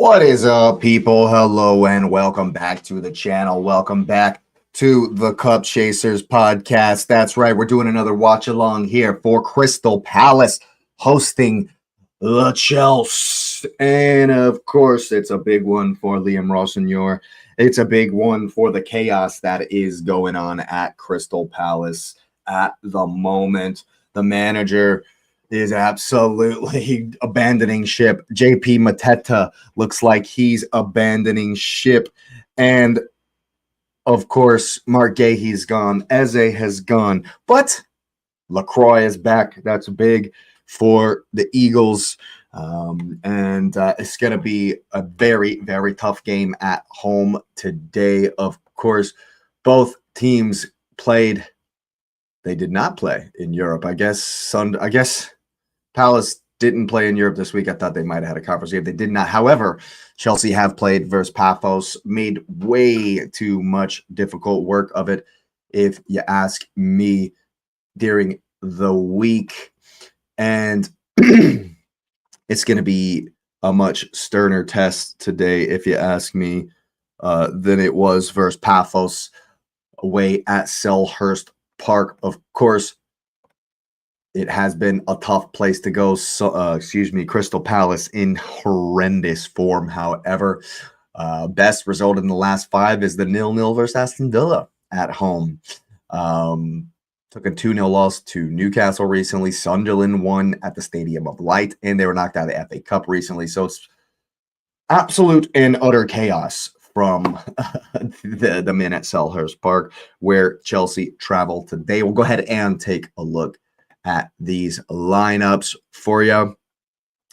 What is up, people? Hello and welcome back to the channel. Welcome back to the Cup Chasers podcast. That's right, we're doing another watch along here for Crystal Palace hosting the Chelsea. And of course, it's a big one for Liam Rosenior. It's a big one for the chaos that is going on at Crystal Palace at the moment. The manager is absolutely abandoning ship. JP Mateta looks like he's abandoning ship. And of course, Mark Gahey's gone. Eze has gone. But LaCroix is back. That's big for the Eagles. And it's going to be a very, very tough game at home today. Of course, both teams played. They did not play in Europe. I guess Palace didn't play in Europe this week. I thought they might have had a conference game. They did not. However, Chelsea have played versus Paphos, made way too much difficult work of it, if you ask me, during the week. And it's going to be a much sterner test today, if you ask me, than it was versus Paphos away at Selhurst Park. Of course, it has been a tough place to go. Crystal Palace in horrendous form. However, best result in the last 5 is the 0-0 versus Aston Villa at home. Took a 2-0 loss to Newcastle recently. Sunderland won at the Stadium of Light, and they were knocked out of the FA Cup recently. So it's absolute and utter chaos from the men at Selhurst Park, where Chelsea travel today. We'll go ahead and take a look at these lineups for you.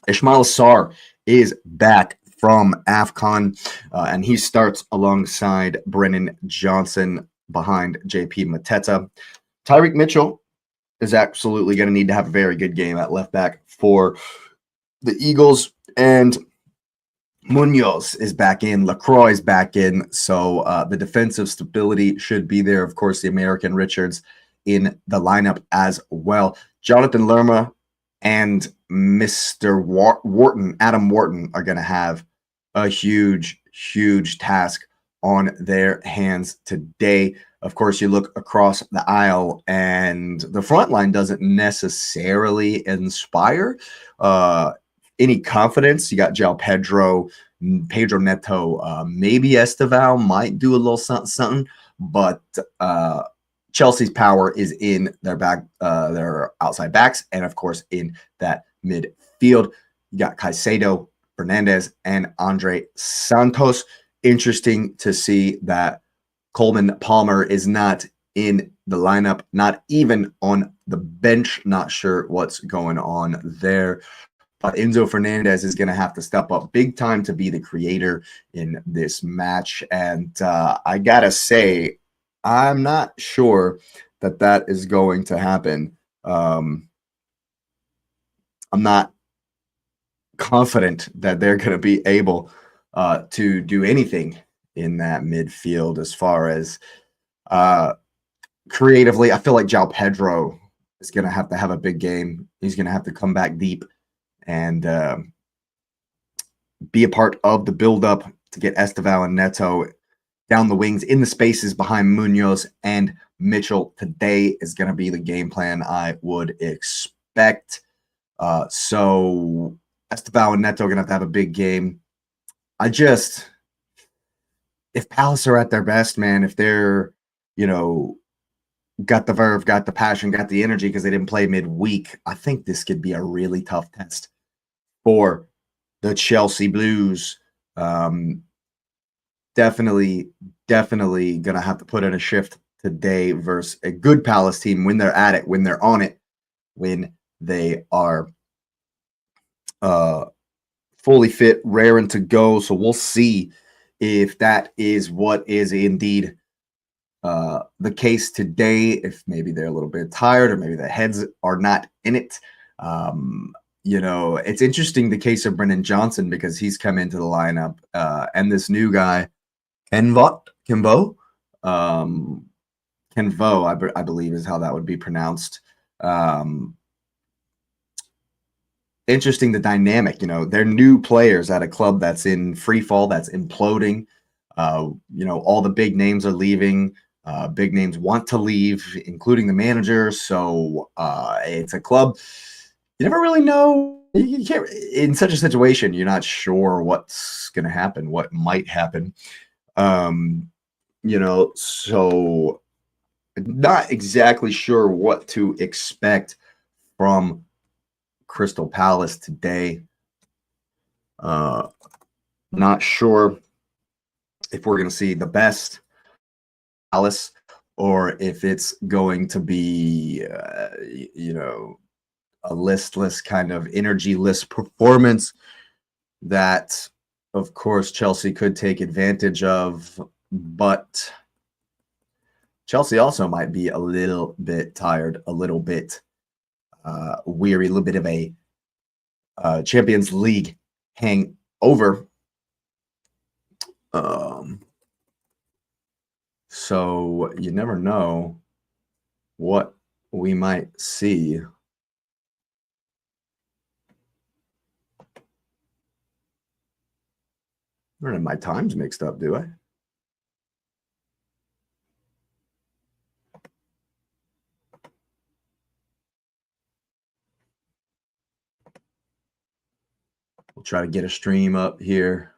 Ismail Sarr is back from AFCON, and he starts alongside Brennan Johnson behind JP Mateta. Tyreek Mitchell is absolutely going to need to have a very good game at left back for the Eagles, and Munoz is back in. LaCroix is back in, so the defensive stability should be there. Of course, the American Richards in the lineup as well. Jonathan Lerma and Mr. Wharton, Adam Wharton, are going to have a huge task on their hands today. Of course, you look across the aisle, and the front line doesn't necessarily inspire any confidence. You got Pedro Neto, maybe Esteval might do a little something, but Chelsea's power is in their outside backs, and of course in that midfield. You got Caicedo, Fernandez, and Andre Santos. Interesting to see that Coleman Palmer is not in the lineup, not even on the bench. Not sure what's going on there. But Enzo Fernandez is going to have to step up big time to be the creator in this match. And I got to say, I'm not sure that is going to happen. I'm not confident that they're going to be able to do anything in that midfield as far as creatively. I feel like João Pedro is going to have a big game. He's going to have to come back deep and be a part of the build-up to get Esteval and Neto down the wings in the spaces behind Munoz and Mitchell. Today is going to be the game plan, I would expect. So Esteval and Neto are going to have a big game. If Palace are at their best, man, if they're, got the verve, got the passion, got the energy because they didn't play midweek, I think this could be a really tough test for the Chelsea Blues. Definitely going to have to put in a shift today versus a good Palace team when they're at it, when they're on it, when they are fully fit, raring to go. So we'll see if that is what is indeed the case today, if maybe they're a little bit tired or maybe their heads are not in it. It's interesting, the case of Brennan Johnson, because he's come into the lineup and this new guy, Kenvo, I believe is how that would be pronounced. interesting the dynamic. They're new players at a club that's in free fall, that's imploding. All the big names are leaving. Big names want to leave, including the manager. So it's a club you never really know. You can't in such a situation. You're not sure what's going to happen, what might happen. So not exactly sure what to expect from Crystal Palace today. Not sure if we're going to see the best Palace or if it's going to be, a listless kind of energy-less performance that, of course, Chelsea could take advantage of, but Chelsea also might be a little bit tired, a little bit weary, a little bit of a Champions League hangover. So you never know what we might see. I don't have my times mixed up, do I? We'll try to get a stream up here.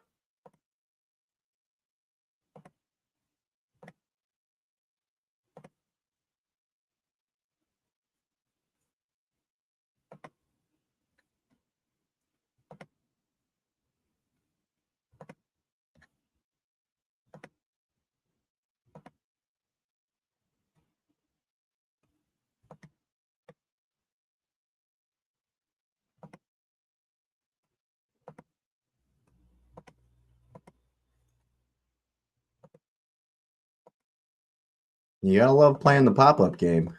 You gotta love playing the pop-up game.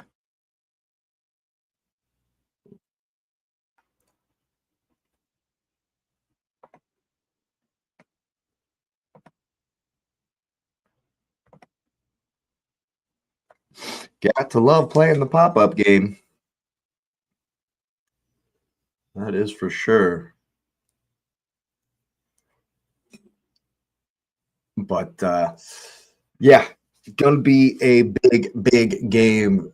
Got to love playing the pop-up game. That is for sure. But yeah, gonna be a big game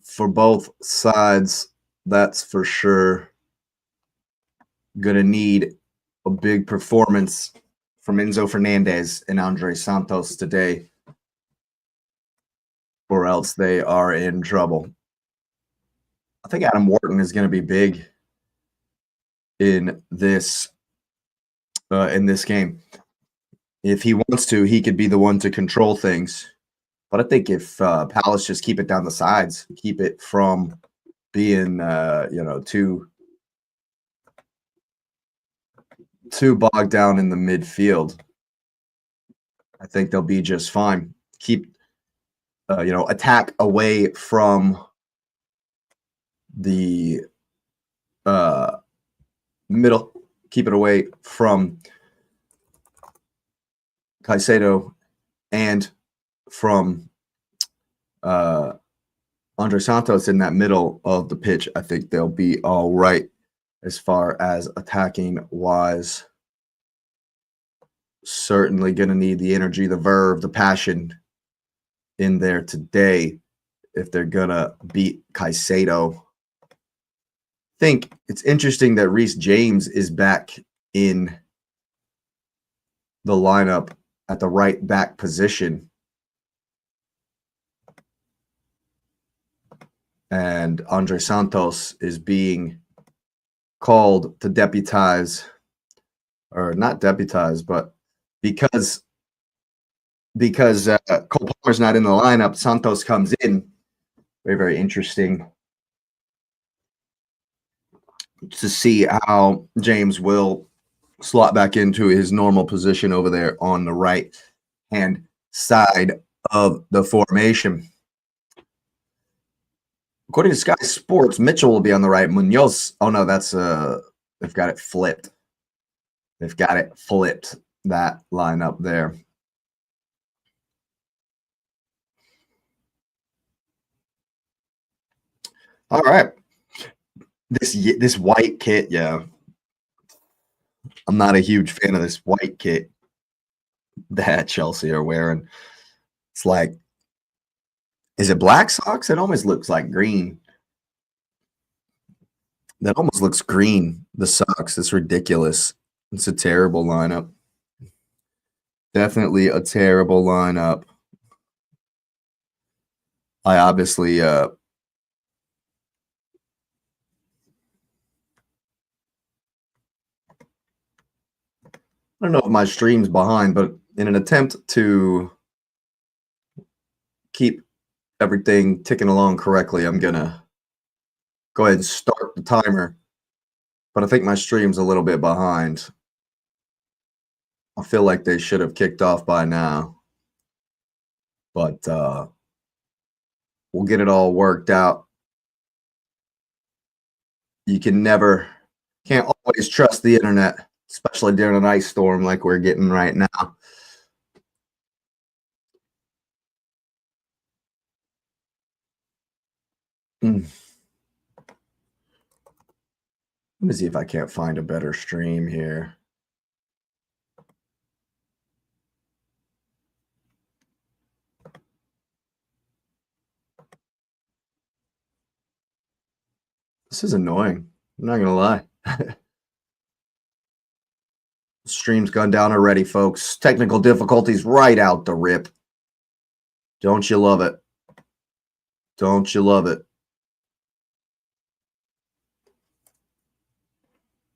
for both sides. That's for sure. Gonna need a big performance from Enzo Fernandez and Andre Santos today, or else they are in trouble. I think Adam Wharton is going to be big in this game. If he wants to, he could be the one to control things. But I think if Palace just keep it down the sides, keep it from being too bogged down in the midfield, I think they'll be just fine. Keep attack away from the middle. Keep it away from Caicedo and from Andre Santos in that middle of the pitch. I think they'll be all right as far as attacking wise. Certainly going to need the energy, the verve, the passion in there today if they're going to beat Caicedo. I think it's interesting that Reece James is back in the lineup at the right back position. And Andre Santos is being called to deputize, or not deputize, but because Cole Palmer's not in the lineup, Santos comes in. Very, very interesting to see how James will slot back into his normal position over there on the right-hand side of the formation. According to Sky Sports, Mitchell will be on the right. Munoz, oh no, that's they've got it flipped. They've got it flipped, that lineup there. All right. This white kit, yeah. I'm not a huge fan of this white kit that Chelsea are wearing. It's like, is it black socks? It almost looks like green. That almost looks green, the socks. It's ridiculous. It's a terrible lineup. Definitely a terrible lineup. I obviously I don't know if my stream's behind, but in an attempt to keep everything ticking along correctly, I'm gonna go ahead and start the timer. But I think my stream's a little bit behind. I feel like they should have kicked off by now. But we'll get it all worked out. You can't always trust the internet, especially during an ice storm like we're getting right now. Let me see if I can't find a better stream here. This is annoying. I'm not gonna lie. Stream's gone down already, folks. Technical difficulties right out the rip. Don't you love it? Don't you love it?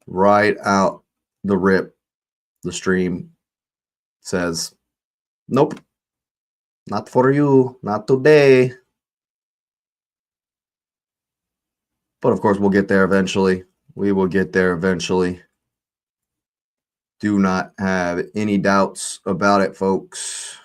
Right out the rip. The stream says, nope, not for you, not today. But of course, we'll get there eventually. We will get there eventually. Do not have any doubts about it, folks.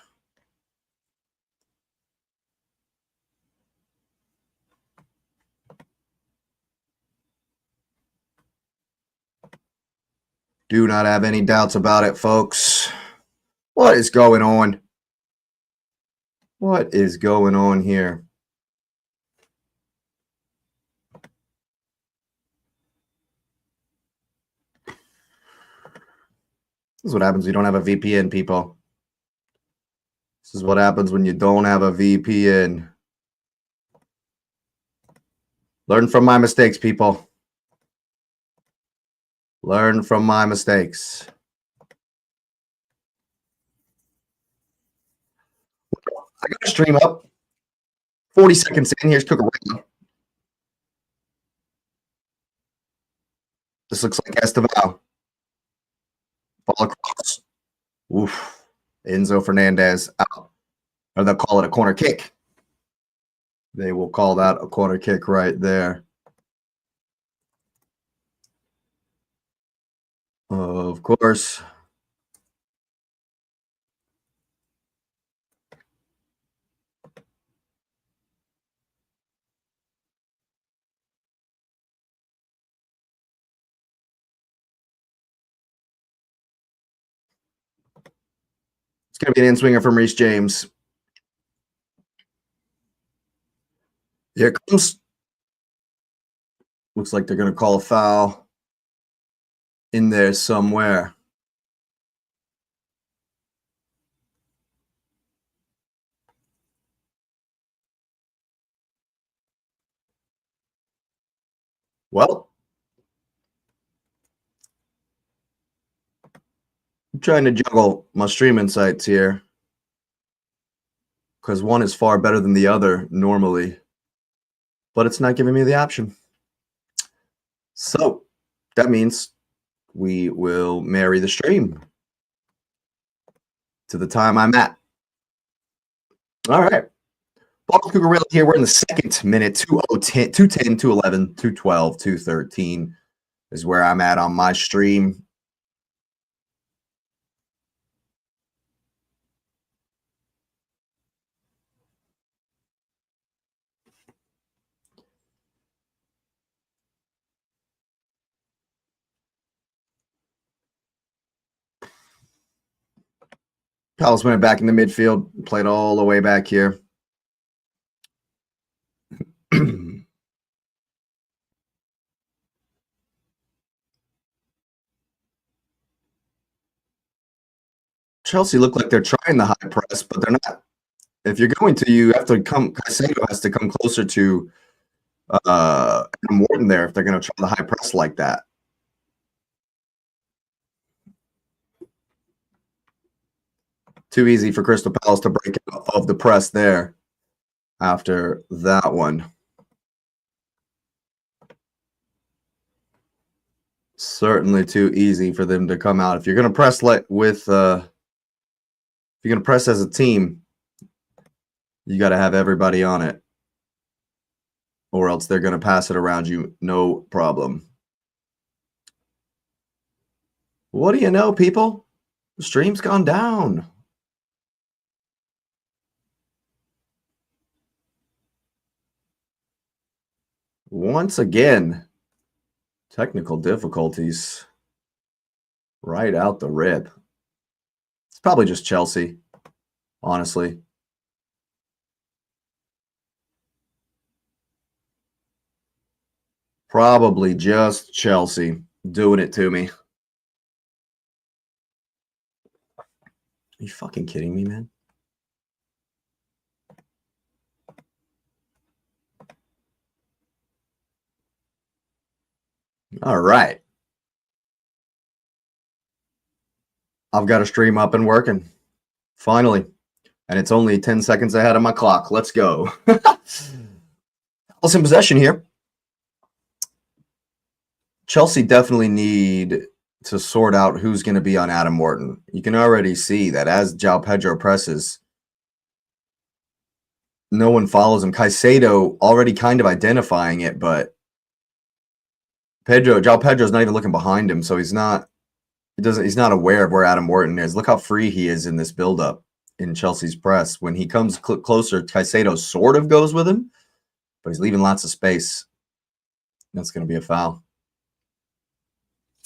Do not have any doubts about it, folks. What is going on? What is going on here? This is what happens when you don't have a VPN, people. This is what happens when you don't have a VPN. Learn from my mistakes, people. Learn from my mistakes. I got a stream up. 40 seconds in. Here's Cucurella. This looks like Esteval. Ball across. Oof. Enzo Fernandez out. Or they'll call it a corner kick. They will call that a corner kick right there. Of course. It's going to be an in-swinger from Reece James. Here it comes. Looks like they're going to call a foul in there somewhere. Well, I'm trying to juggle my streaming sites here because one is far better than the other normally, but it's not giving me the option. So that means we will marry the stream to the time I'm at. All right. Cucurella here. We're in the second minute, 2:10, 2:10, 2:11, 2:12, 2:13 is where I'm at on my stream. Palace went back in the midfield, played all the way back here. Chelsea look like they're trying the high press, but they're not. If you're going to, you have to come. Caicedo has to come closer to Morton there if they're going to try the high press like that. Too easy for Crystal Palace to break out of the press there after that one. Certainly too easy for them to come out. If you're going to press if you're going to press as a team, you got to have everybody on it, or else they're going to pass it around you, no problem. What do you know, people? The stream's gone down. Once again, technical difficulties right out the rip. It's probably just Chelsea, honestly. Probably just Chelsea doing it to me. Are you fucking kidding me, man? All right. I've got a stream up and working. Finally. And it's only 10 seconds ahead of my clock. Let's go. Palace in possession here. Chelsea definitely need to sort out who's going to be on Adam Morton. You can already see that as João Pedro presses, no one follows him. Caicedo already kind of identifying it, but João Pedro's not even looking behind him, so he's not aware of where Adam Morton is. Look how free he is in this build-up in Chelsea's press. When he comes closer, Caicedo sort of goes with him, but he's leaving lots of space. That's going to be a foul.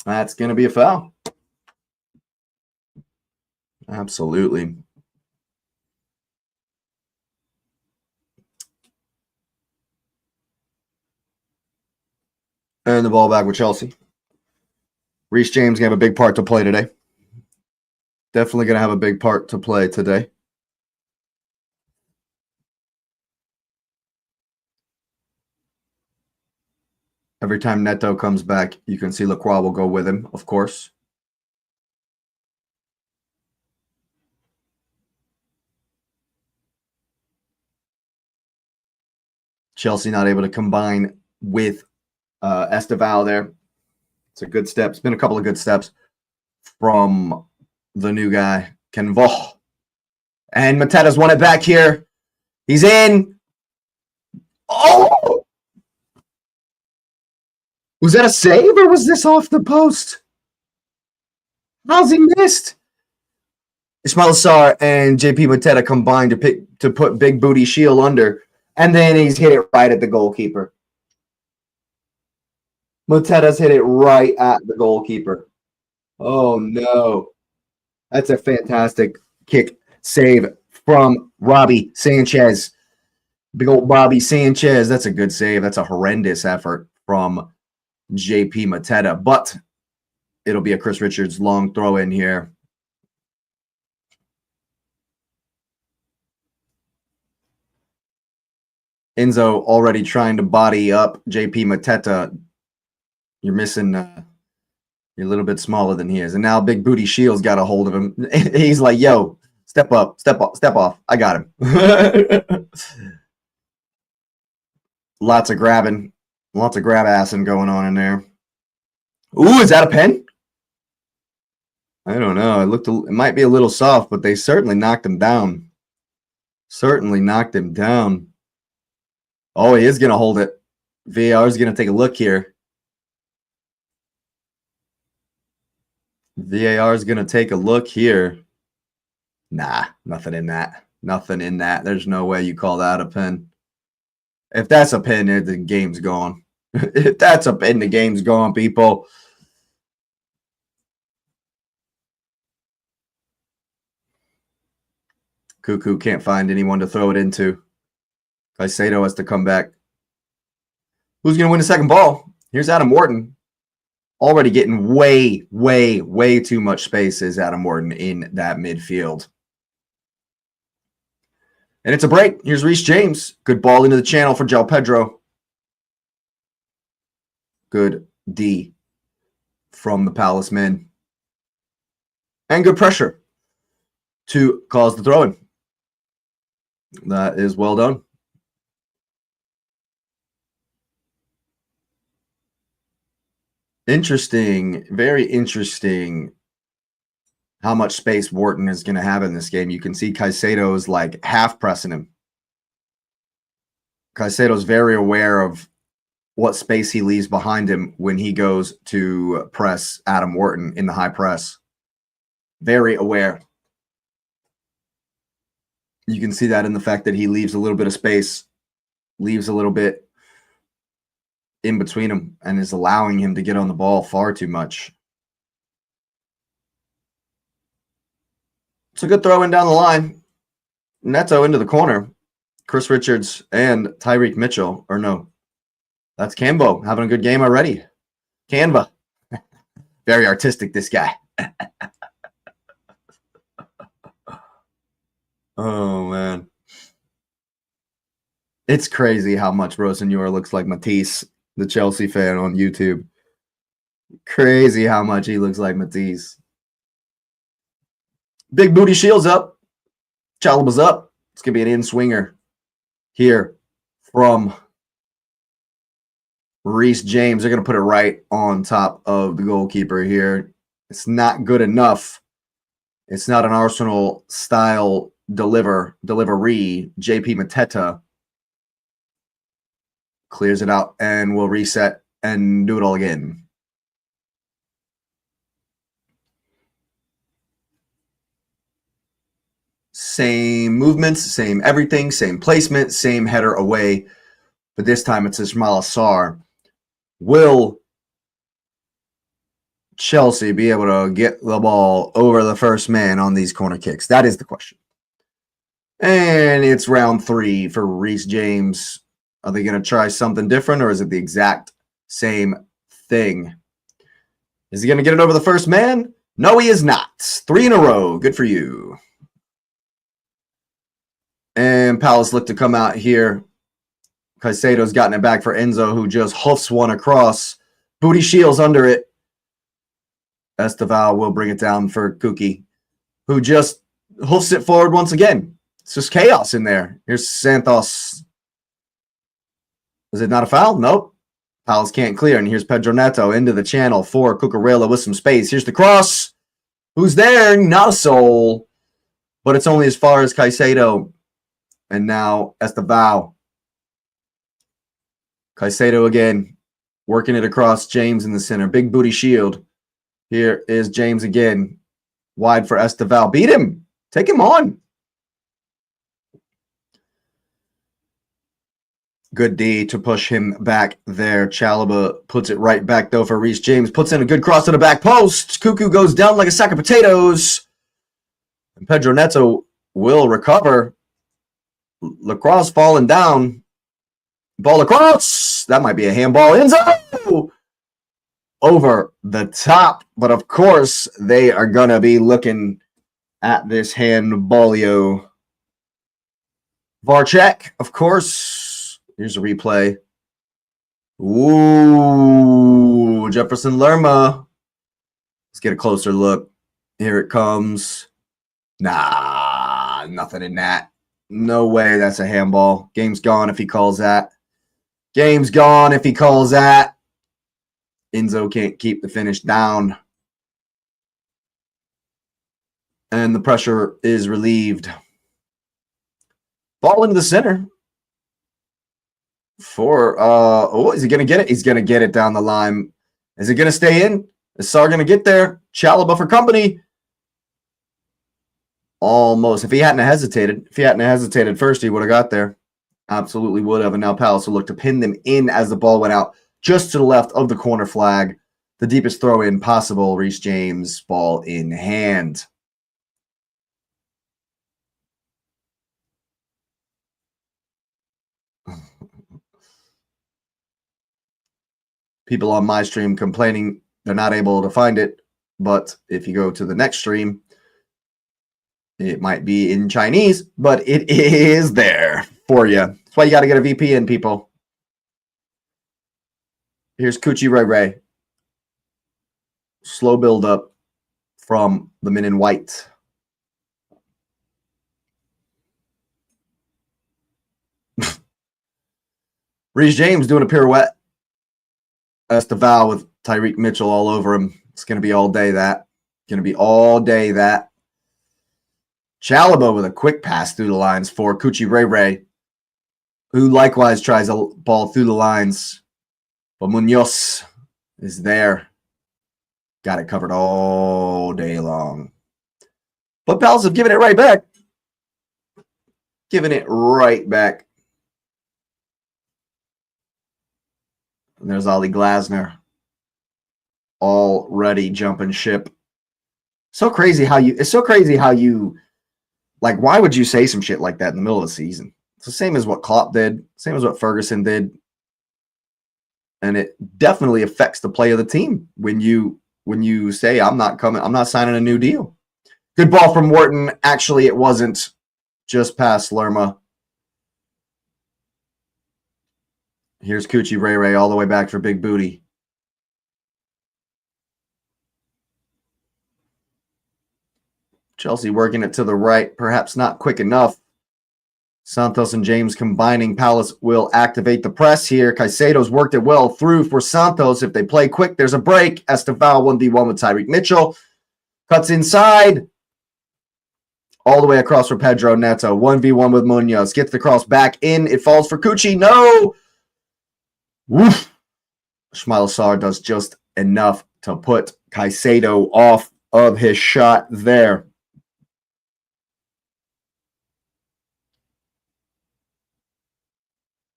That's going to be a foul. Absolutely. And the ball back with Chelsea. Reece James going to have a big part to play today. Definitely going to have a big part to play today. Every time Neto comes back, you can see Lacroix will go with him, of course. Chelsea not able to combine with Esteval there. It's a good step. It's been a couple of good steps from the new guy, Ken Voh. And Mateta's won it back here. He's in. Oh! Was that a save or was this off the post? How's he missed? Ismail Sarr and JP Mateta combined to put Big Booty Shield under, and then he's hit it right at the goalkeeper. Mateta's hit it right at the goalkeeper. Oh, no. That's a fantastic kick save from Robbie Sanchez. Big old Bobby Sanchez. That's a good save. That's a horrendous effort from JP Mateta, but it'll be a Chris Richards long throw in here. Enzo already trying to body up JP Mateta. You're missing, you're a little bit smaller than he is. And now Big Booty Shields got a hold of him. He's like, yo, step up, step off. I got him. Lots of grab assing going on in there. Ooh, is that a pen? I don't know. It might be a little soft, but they certainly knocked him down. Oh, he is going to hold it. VAR is going to take a look here. VAR is going to take a look here. Nah, nothing in that. There's no way you call that a pen. If that's a pen, the game's gone. If that's a pen, the game's gone, people. Cuckoo can't find anyone to throw it into. Caicedo has to come back. Who's going to win the second ball? Here's Adam Morton. Already getting way too much space is Adam Morton in that midfield. And it's a break. Here's Reece James. Good ball into the channel for João Pedro. Good D from the Palace men. And good pressure to cause the throw-in. That is well done. Interesting, very interesting how much space Wharton is going to have in this game. You can see Caicedo is like half pressing him. Caicedo's very aware of what space he leaves behind him when he goes to press Adam Wharton in the high press. Very aware. You can see that in the fact that he leaves a little bit of space, leaves a little bit in between him, and is allowing him to get on the ball far too much. It's a good throw in down the line. Neto into the corner. Chris Richards and Tyreek Mitchell, or no, that's Cambo having a good game already. Canva. Very artistic, this guy. Oh, man. It's crazy how much Rosenior looks like Matisse, the Chelsea fan on YouTube. Crazy how much he looks like Matisse. Big booty shields up. Chalaba's up. It's going to be an in-swinger here from Reece James. They're going to put it right on top of the goalkeeper here. It's not good enough. It's not an Arsenal-style delivery. JP Mateta clears it out and will reset and do it all again. Same movements, same everything, same placement, same header away. But this time it's Ismail Assar. Will Chelsea be able to get the ball over the first man on these corner kicks? That is the question. And it's round 3 for Reece James. Are they going to try something different, or is it the exact same thing? Is he going to get it over the first man? No, he is not. 3 in a row. Good for you. And Palace look to come out here. Caicedo's gotten it back for Enzo, who just hoofs one across. Booty Shields under it. Esteval will bring it down for Kuki, who just hoofs it forward once again. It's just chaos in there. Here's Santos. Is it not a foul? Nope. Palace can't clear. And here's Pedro Neto into the channel for Cucurella with some space. Here's the cross. Who's there? Not a soul. But it's only as far as Caicedo. And now Esteval. Caicedo again. Working it across. James in the center. Big booty shield. Here is James again. Wide for Esteval. Beat him. Take him on. Good D to push him back there. Chalaba puts it right back, though, for Reece James. Puts in a good cross to the back post. Cuckoo goes down like a sack of potatoes. And Pedro Neto will recover. Lacrosse falling down. Ball across. That might be a handball. Enzo! Over the top. But, of course, they are going to be looking at this handballio. VAR check, of course. Here's a replay. Ooh, Jefferson Lerma. Let's get a closer look. Here it comes. Nah, nothing in that. No way that's a handball. Game's gone if he calls that. Game's gone if he calls that. Enzo can't keep the finish down. And the pressure is relieved. Ball into the center. Is he gonna get it? He's gonna get it down the line. Is it gonna stay in? Is Sar gonna get there? Chalaba for company. Almost. If he hadn't hesitated first, he would have got there. Absolutely would have. And now Palace will look to pin them in as the ball went out just to the left of the corner flag. The deepest throw in possible. Reece James, ball in hand. People on my stream complaining They're not able to find it, but if you go to the next stream, it might be in Chinese, but it is there for you. That's why you got to get a VPN, people. Here's Coochie Ray Ray. Slow build up from the men in white. Reece James doing a pirouette. That's the Val with Tyreek Mitchell all over him. It's going to be all day that. Going to be all day that. Chalaba with a quick pass through the lines for Coochie Ray Ray, who likewise tries a ball through the lines. But Munoz is there. Got it covered all day long. But Pals have given it right back. Giving it right back. And there's Ollie Glasner. Already jumping ship. It's so crazy how you like, why would you say some shit like that in the middle of the season? It's the same as what Klopp did, same as what Ferguson did. And it definitely affects the play of the team when you say, I'm not signing a new deal. Good ball from Wharton. Actually, it wasn't. Just past Lerma. Here's Coochie Ray Ray all the way back for Big Booty. Chelsea working it to the right, perhaps not quick enough. Santos and James combining. Palace will activate the press here. Caicedo's worked it well through for Santos. If they play quick, there's a break. Esteval 1v1 with Tyreek Mitchell. Cuts inside. All the way across for Pedro Neto. 1v1 with Munoz. Gets the cross back in. It falls for Coochie. No! Woof. Ismail Sarr does just enough to put Caicedo off of his shot there.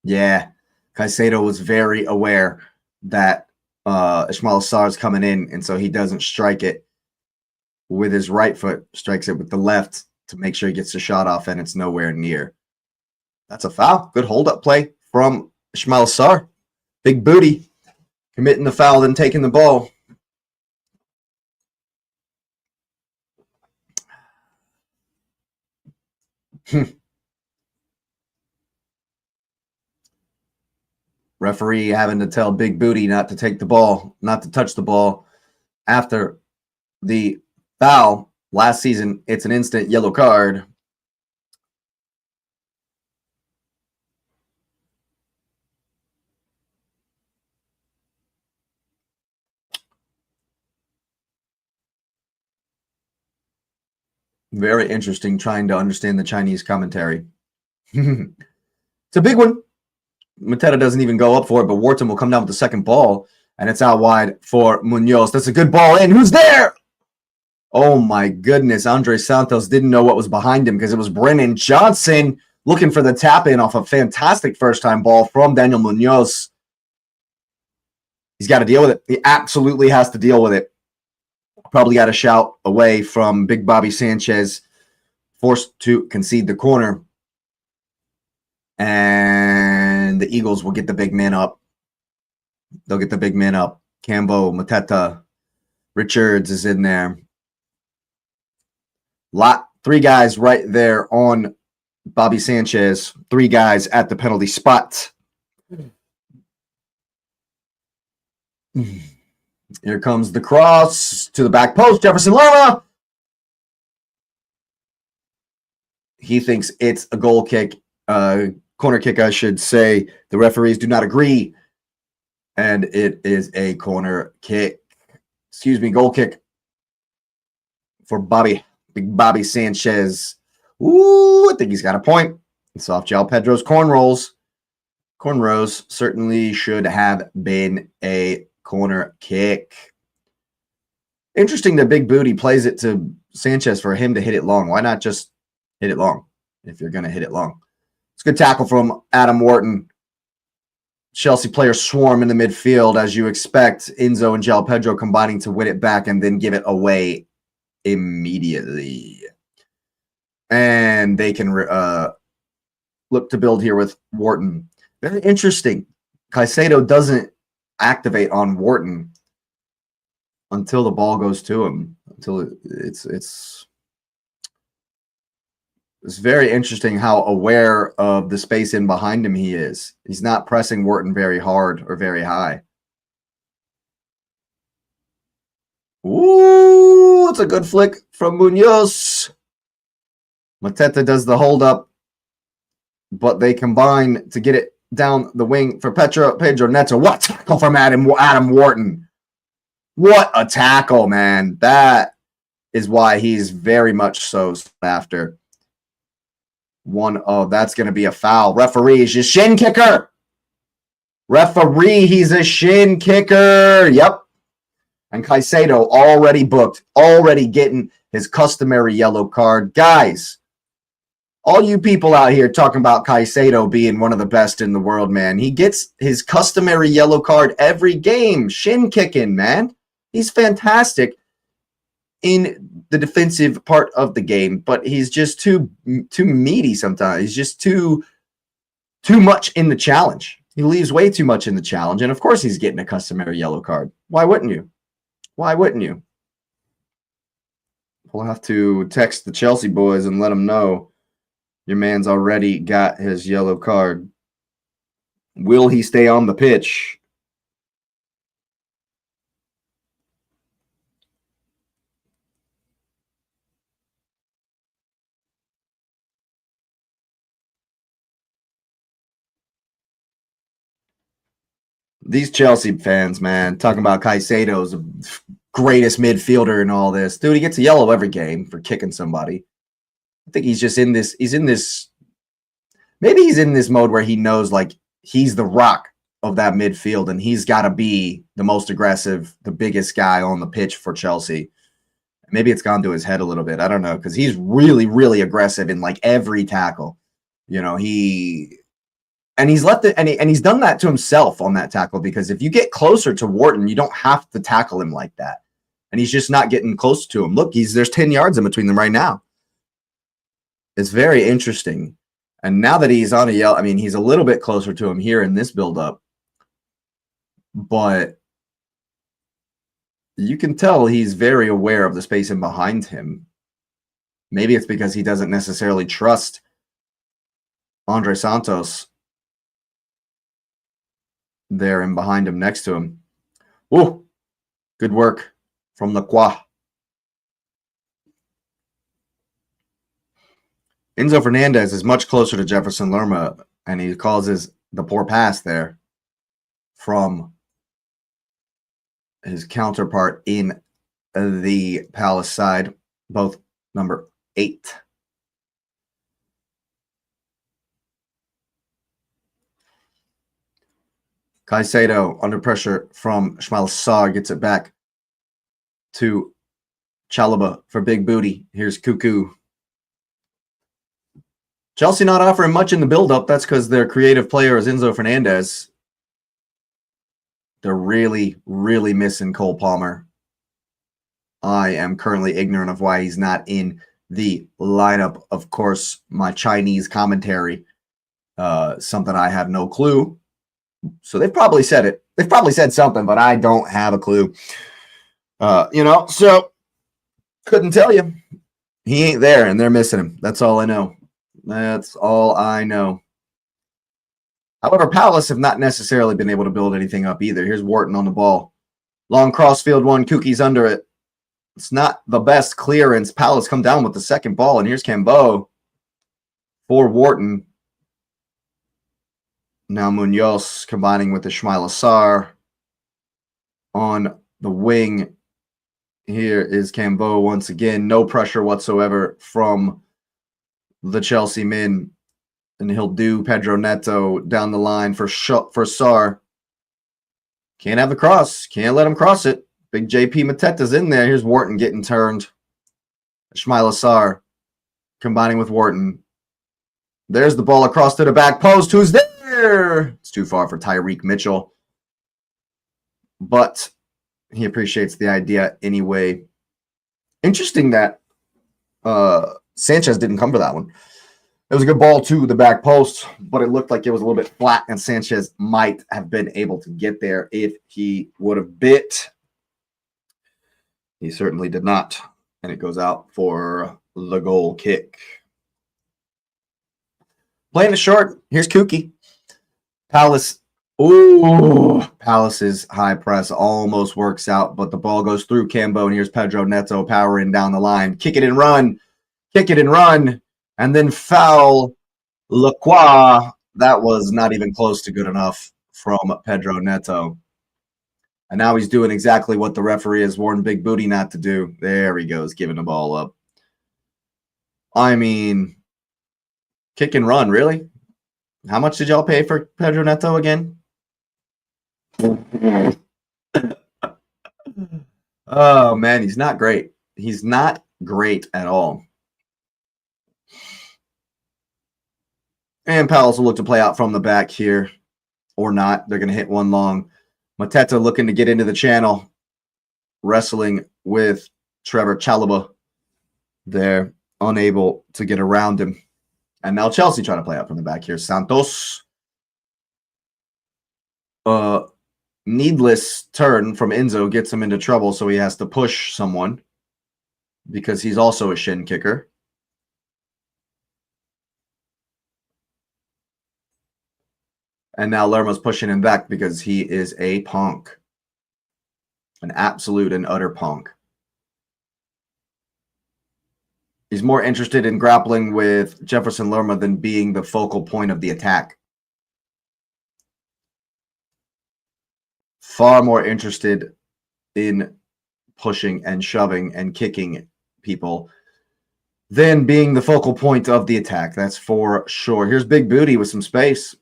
Yeah, Caicedo was very aware that Ismail Sarr is coming in, and so he doesn't strike it with his right foot, strikes it with the left to make sure he gets the shot off, and it's nowhere near. That's a foul. Good hold-up play from Ismail Sarr. Big Booty committing the foul, then taking the ball. Referee having to tell Big Booty not to take the ball, not to touch the ball after the foul. Last season, it's an instant yellow card. Very interesting trying to understand the Chinese commentary. It's a big one. Mateta doesn't even go up for it, but Wharton will come down with the second ball, and it's out wide for Munoz. That's a good ball in. Who's there? Oh, my goodness. Andre Santos didn't know what was behind him because it was Brennan Johnson looking for the tap-in off a fantastic first-time ball from Daniel Munoz. He's got to deal with it. He absolutely has to deal with it. Probably got a shout away from Big Bobby Sanchez, forced to concede the corner. And the Eagles will get the big man up. They'll get the big man up. Cambo, Mateta, Richards is in there. Three guys right there on Bobby Sanchez. Three guys at the penalty spot. Here comes the cross to the back post. Jefferson Lerma. He thinks it's a goal kick. Corner kick, I should say. The referees do not agree. And it is a corner kick. Excuse me, goal kick for Big Bobby Sanchez. Ooh, I think he's got a point. It's off João Pedro's cornrows. Cornrows certainly should have been a corner kick. Interesting that Big Booty plays it to Sanchez for him to hit it long. Why not just hit it long if you're going to hit it long? It's a good tackle from Adam Wharton. Chelsea players swarm in the midfield, as you expect. Enzo and João Pedro combining to win it back and then give it away immediately. And they can look to build here with Wharton. Very interesting. Caicedo doesn't activate on Wharton. until the ball goes to him. Until it's very interesting how aware of the space in behind him he is. He's not pressing Wharton very hard or very high. Ooh, it's a good flick from Munoz. Mateta does the hold up, but they combine to get it down the wing for Pedro Neto. What tackle from Adam Wharton. What a tackle, man. That is why he's very much so after. That's going to be a foul. Referee is a shin kicker. Referee, he's a shin kicker. Yep. And Caicedo already booked, already getting his customary yellow card. Guys, all you people out here talking about Caicedo being one of the best in the world, man. He gets his customary yellow card every game. Shin kicking, man. He's fantastic in the defensive part of the game, but he's just too meaty sometimes. He's just too much in the challenge. He leaves way too much in the challenge, and of course he's getting a customary yellow card. Why wouldn't you? Why wouldn't you? We'll have to text the Chelsea boys and let them know your man's already got his yellow card. Will he stay on the pitch? These Chelsea fans, man, talking about Caicedo's greatest midfielder and all this. Dude, he gets a yellow every game for kicking somebody. I think he's just in this. Maybe he's in this mode where he knows like he's the rock of that midfield and he's got to be the most aggressive, the biggest guy on the pitch for Chelsea. Maybe it's gone to his head a little bit. I don't know, because he's really, really aggressive in like every tackle. You know, he's done that to himself on that tackle, because if you get closer to Wharton, you don't have to tackle him like that. And he's just not getting close to him. Look, there's 10 yards in between them right now. It's very interesting. And now that he's on a yellow, I mean, he's a little bit closer to him here in this build-up. But you can tell he's very aware of the space in behind him. Maybe it's because he doesn't necessarily trust Andre Santos there and behind him next to him. Ooh, good work from Lacroix. Enzo Fernandez is much closer to Jefferson Lerma, and he causes the poor pass there from his counterpart in the Palace side, both number 8. Caicedo under pressure from Ismail Sarr gets it back to Chalobah for big booty. Here's Cuckoo. Chelsea not offering much in the build-up. That's because their creative player is Enzo Fernandez. They're really, really missing Cole Palmer. I am currently ignorant of why he's not in the lineup. Of course, my Chinese commentary, something I have no clue. So they've probably said it. They've probably said something, but I don't have a clue. So couldn't tell you. He ain't there, and they're missing him. That's all I know. That's all I know. However, Palace have not necessarily been able to build anything up either. Here's Wharton on the ball. Long crossfield one. Kuki's under it. It's not the best clearance. Palace come down with the second ball, and here's Cambeau for Wharton. Now Munoz combining with Ismail Sarr on the wing. Here is Cambeau once again. No pressure whatsoever from the Chelsea men. And he'll do Pedro Neto down the line for Sarr. Can't have the cross. Can't let him cross it. Big JP Mateta's in there. Here's Wharton getting turned. Ismail Sarr combining with Wharton. There's the ball across to the back post. Who's there? It's too far for Tyreek Mitchell. But he appreciates the idea anyway. Interesting that Sanchez didn't come for that one. It was a good ball to the back post, but it looked like it was a little bit flat, and Sanchez might have been able to get there if he would have bit. He certainly did not. And it goes out for the goal kick. Playing it short. Here's Kooky. Palace. Ooh. Palace's high press almost works out, but the ball goes through Cambo, and here's Pedro Neto powering down the line. Kick it and run. Kick it and run. And then foul Lacroix. That was not even close to good enough from Pedro Neto. And now he's doing exactly what the referee has warned Big Booty not to do. There he goes, giving the ball up. I mean, kick and run, really? How much did y'all pay for Pedro Neto again? Oh, man, he's not great. He's not great at all. And Palace will look to play out from the back here. Or not. They're going to hit one long. Mateta looking to get into the channel. Wrestling with Trevor Chalobah. They're unable to get around him. And now Chelsea trying to play out from the back here. Santos. Needless turn from Enzo gets him into trouble, so he has to push someone because he's also a shin kicker. And now Lerma's pushing him back because he is a punk. An absolute and utter punk. He's more interested in grappling with Jefferson Lerma than being the focal point of the attack. Far more interested in pushing and shoving and kicking people than being the focal point of the attack. That's for sure. Here's Big Booty with some space.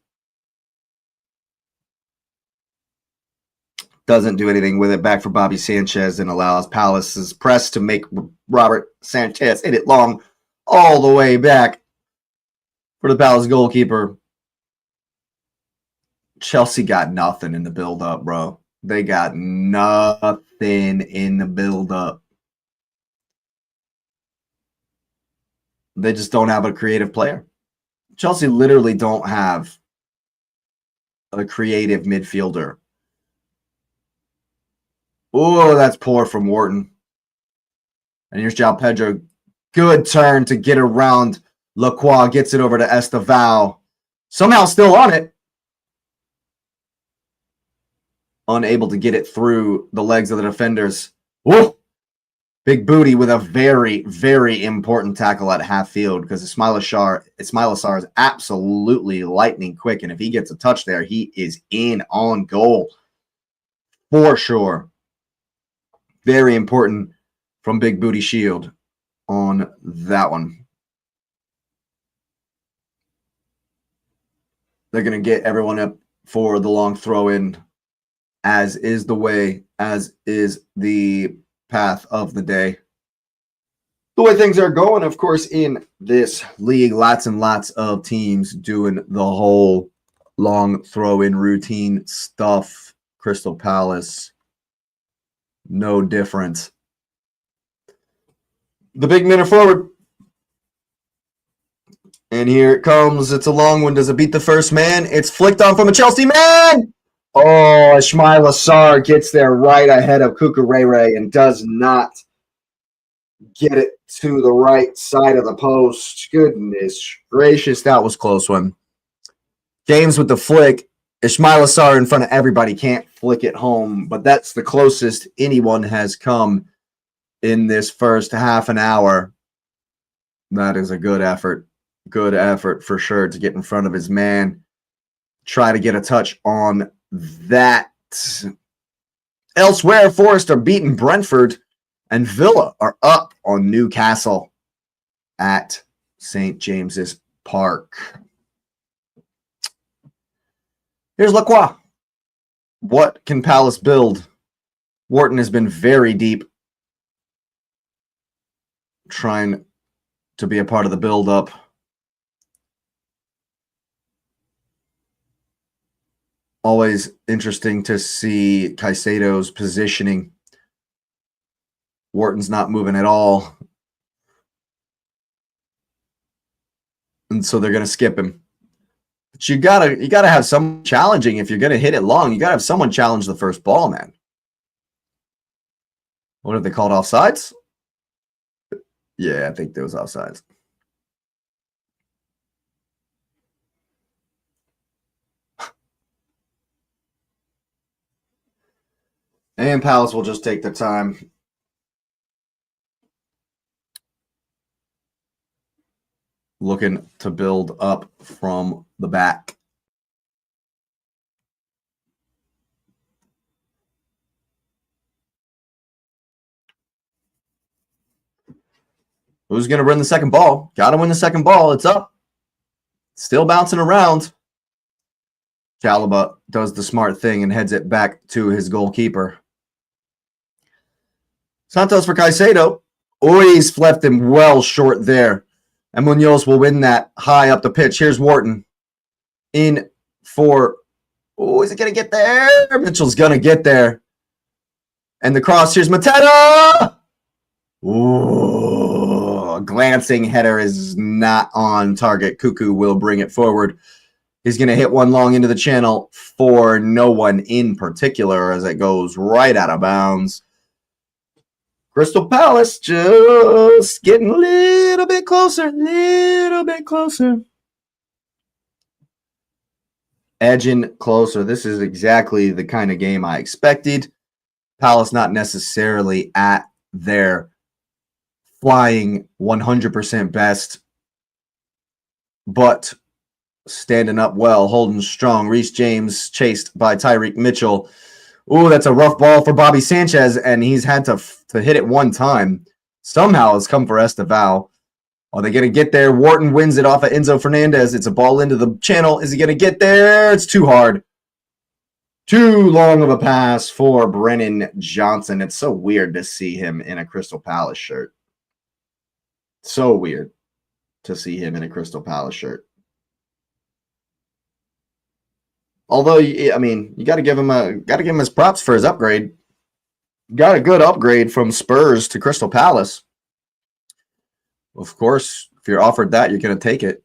Doesn't do anything with it. Back for Bobby Sanchez and allows Palace's press to make Robert Sanchez hit it long all the way back for the Palace goalkeeper. Chelsea got nothing in the build-up, bro. They got nothing in the build-up. They just don't have a creative player. Chelsea literally don't have a creative midfielder. Oh, that's poor from Wharton. And here's João Pedro. Good turn to get around Lacroix. Gets it over to Estevao. Somehow still on it. Unable to get it through the legs of the defenders. Whoa! Big Booty with a very, very important tackle at half field because Ismail Assar is absolutely lightning quick. And if he gets a touch there, he is in on goal. For sure. Very important from Big Booty Shield on that one. They're going to get everyone up for the long throw-in, as is the way, as is the path of the day. The way things are going, of course, in this league, lots and lots of teams doing the whole long throw-in routine stuff. Crystal Palace, no different. The big men are forward. And here it comes. It's a long one. Does it beat the first man? It's flicked on from a Chelsea man. Oh, Ismail Assar gets there right ahead of Cucurella and does not get it to the right side of the post. Goodness gracious, that was a close one. James with the flick. Ismail Assar in front of everybody can't flick it home, but that's the closest anyone has come in this first half an hour. That is a good effort. Good effort for sure to get in front of his man. Try to get a touch on that. Elsewhere, Forest are beating Brentford, and Villa are up on Newcastle at St. James's Park. Here's Lacroix. What can Palace build? Wharton has been very deep, trying to be a part of the build-up. Always interesting to see Caicedo's positioning. Wharton's not moving at all. And so they're going to skip him. But you gotta have some challenging if you're gonna hit it long. You gotta have someone challenge the first ball, man. What have they called, offsides? Yeah, I think there was offsides. And Palace will just take the time. Looking to build up from the back. Who's going to win the second ball? Got to win the second ball. It's up. Still bouncing around. Chalaba does the smart thing and heads it back to his goalkeeper. Santos for Caicedo. He's left him well short there. And Munoz will win that high up the pitch. Here's Wharton. In for... Oh, is it going to get there? Mitchell's going to get there. And the cross. Here's Mateta. Ooh, a glancing header is not on target. Cuckoo will bring it forward. He's going to hit one long into the channel for no one in particular as it goes right out of bounds. Crystal Palace just getting a little bit closer, Edging closer. This is exactly the kind of game I expected. Palace not necessarily at their flying 100% best, but standing up well, holding strong. Reece James chased by Tyreek Mitchell. Ooh, that's a rough ball for Bobby Sanchez, and he's had to hit it one time. Somehow it's come for Esteval. Are they going to get there? Wharton wins it off of Enzo Fernandez. It's a ball into the channel. Is he going to get there? It's too hard. Too long of a pass for Brennan Johnson. It's so weird to see him in a Crystal Palace shirt. So weird to see him in a Crystal Palace shirt. Although, I mean, you got to give him his props for his upgrade. Got a good upgrade from Spurs to Crystal Palace. Of course, if you're offered that, you're going to take it.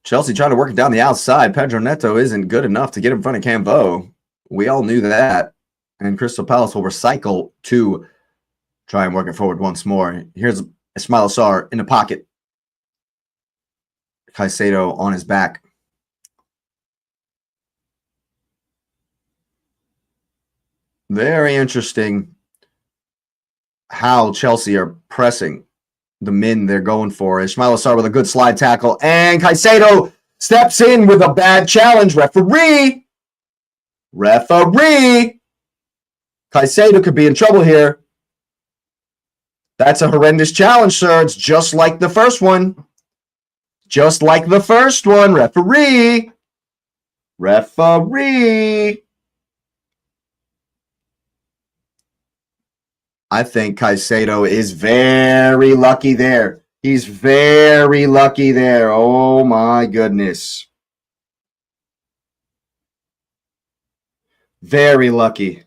Chelsea trying to work it down the outside. Pedro Neto isn't good enough to get in front of Cambo. We all knew that. And Crystal Palace will recycle to try and work it forward once more. Here's Ismail Assar in the pocket. Caicedo on his back. Very interesting how Chelsea are pressing the men they're going for. Ismail Assar with a good slide tackle. And Caicedo steps in with a bad challenge. Referee! Caicedo could be in trouble here. That's a horrendous challenge, sir. It's just like the first one. Referee. I think Caicedo is very lucky there. He's very lucky there. Oh, my goodness. Very lucky.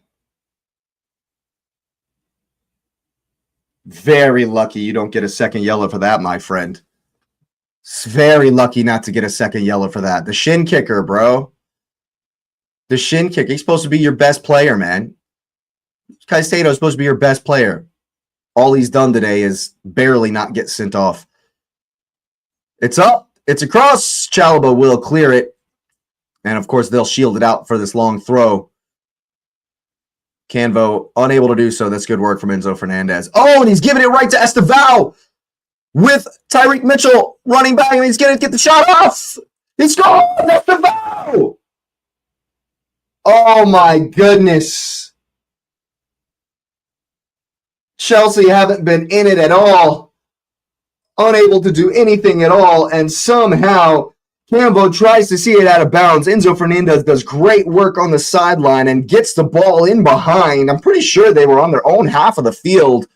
Very lucky you don't get a second yellow for that, my friend. It's very lucky not to get a second yellow for that. The shin kicker, bro. The shin kicker. He's supposed to be your best player, man. Caicedo is supposed to be your best player. All he's done today is barely not get sent off. It's up. It's across. Chalaba will clear it. And, of course, they'll shield it out for this long throw. Canvo unable to do so. That's good work from Enzo Fernandez. Oh, and he's giving it right to Esteval with Tyreek Mitchell running back, and he's going to get the shot off. He's gone. Esteval. Oh, my goodness. Chelsea haven't been in it at all. Unable to do anything at all, and somehow Cambo tries to see it out of bounds. Enzo Fernandez does great work on the sideline and gets the ball in behind. I'm pretty sure they were on their own half of the field,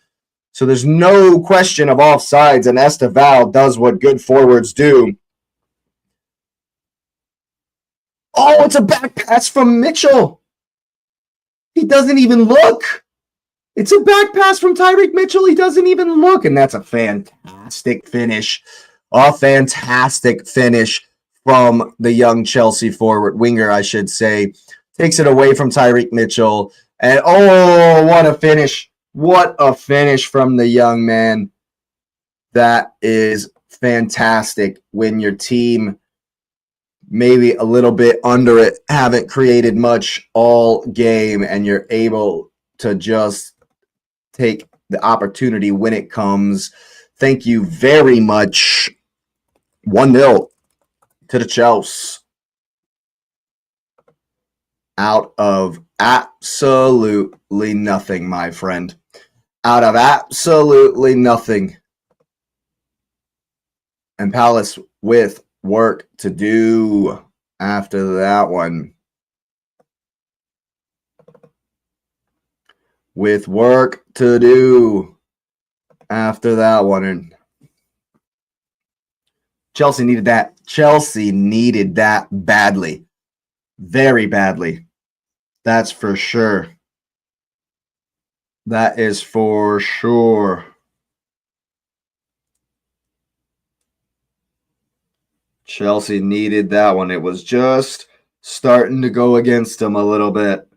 so there's no question of offsides, and Esteval does what good forwards do. Oh, it's a back pass from Mitchell. He doesn't even look. It's a back pass from Tyreek Mitchell. He doesn't even look, and that's a fantastic finish. A fantastic finish from the young Chelsea forward, winger, I should say. takes it away from Tyreek Mitchell. And oh, what a finish. What a finish from the young man. That is fantastic when your team maybe a little bit under it, haven't created much all game, and you're able to just take the opportunity when it comes. Thank you very much. 1-0 to the Chelsea. Out of absolutely nothing, my friend. Out of absolutely nothing. And Palace with work to do after that one. With work to do after that one. And Chelsea needed that. Chelsea needed that badly. Very badly. That's for sure. That is for sure. Chelsea needed that one. It was just starting to go against them a little bit.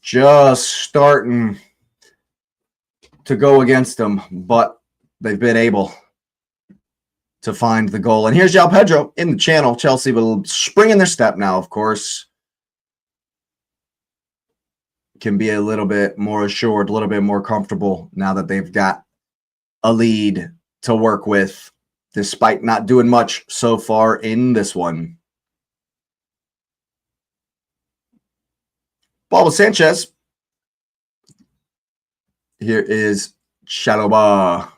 Just starting to go against them, but they've been able to find the goal. And here's João Pedro in the channel. Chelsea will spring in their step now, of course. Can be a little bit more assured, a little bit more comfortable now that they've got a lead to work with, despite not doing much so far in this one. Ball with Sanchez. Here is Chalobah.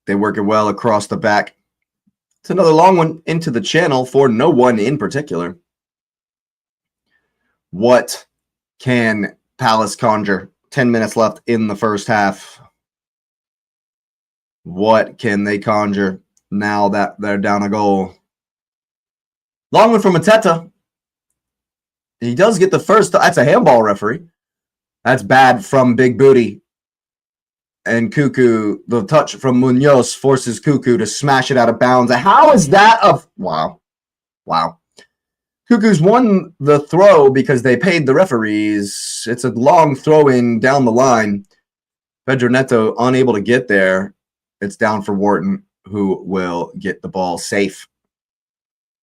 They work it well across the back. It's another long one into the channel for no one in particular. What can Palace conjure? 10 minutes left in the first half. What can they conjure now that they're down a goal? Long one from Mateta. He does get the first. That's a handball, referee. That's bad from Big Booty. And Cuckoo, the touch from Munoz forces Cuckoo to smash it out of bounds. How is that a... Wow. Wow. Cuckoo's won the throw because they paid the referees. It's a long throw-in down the line. Pedro Neto unable to get there. It's down for Wharton, who will get the ball safe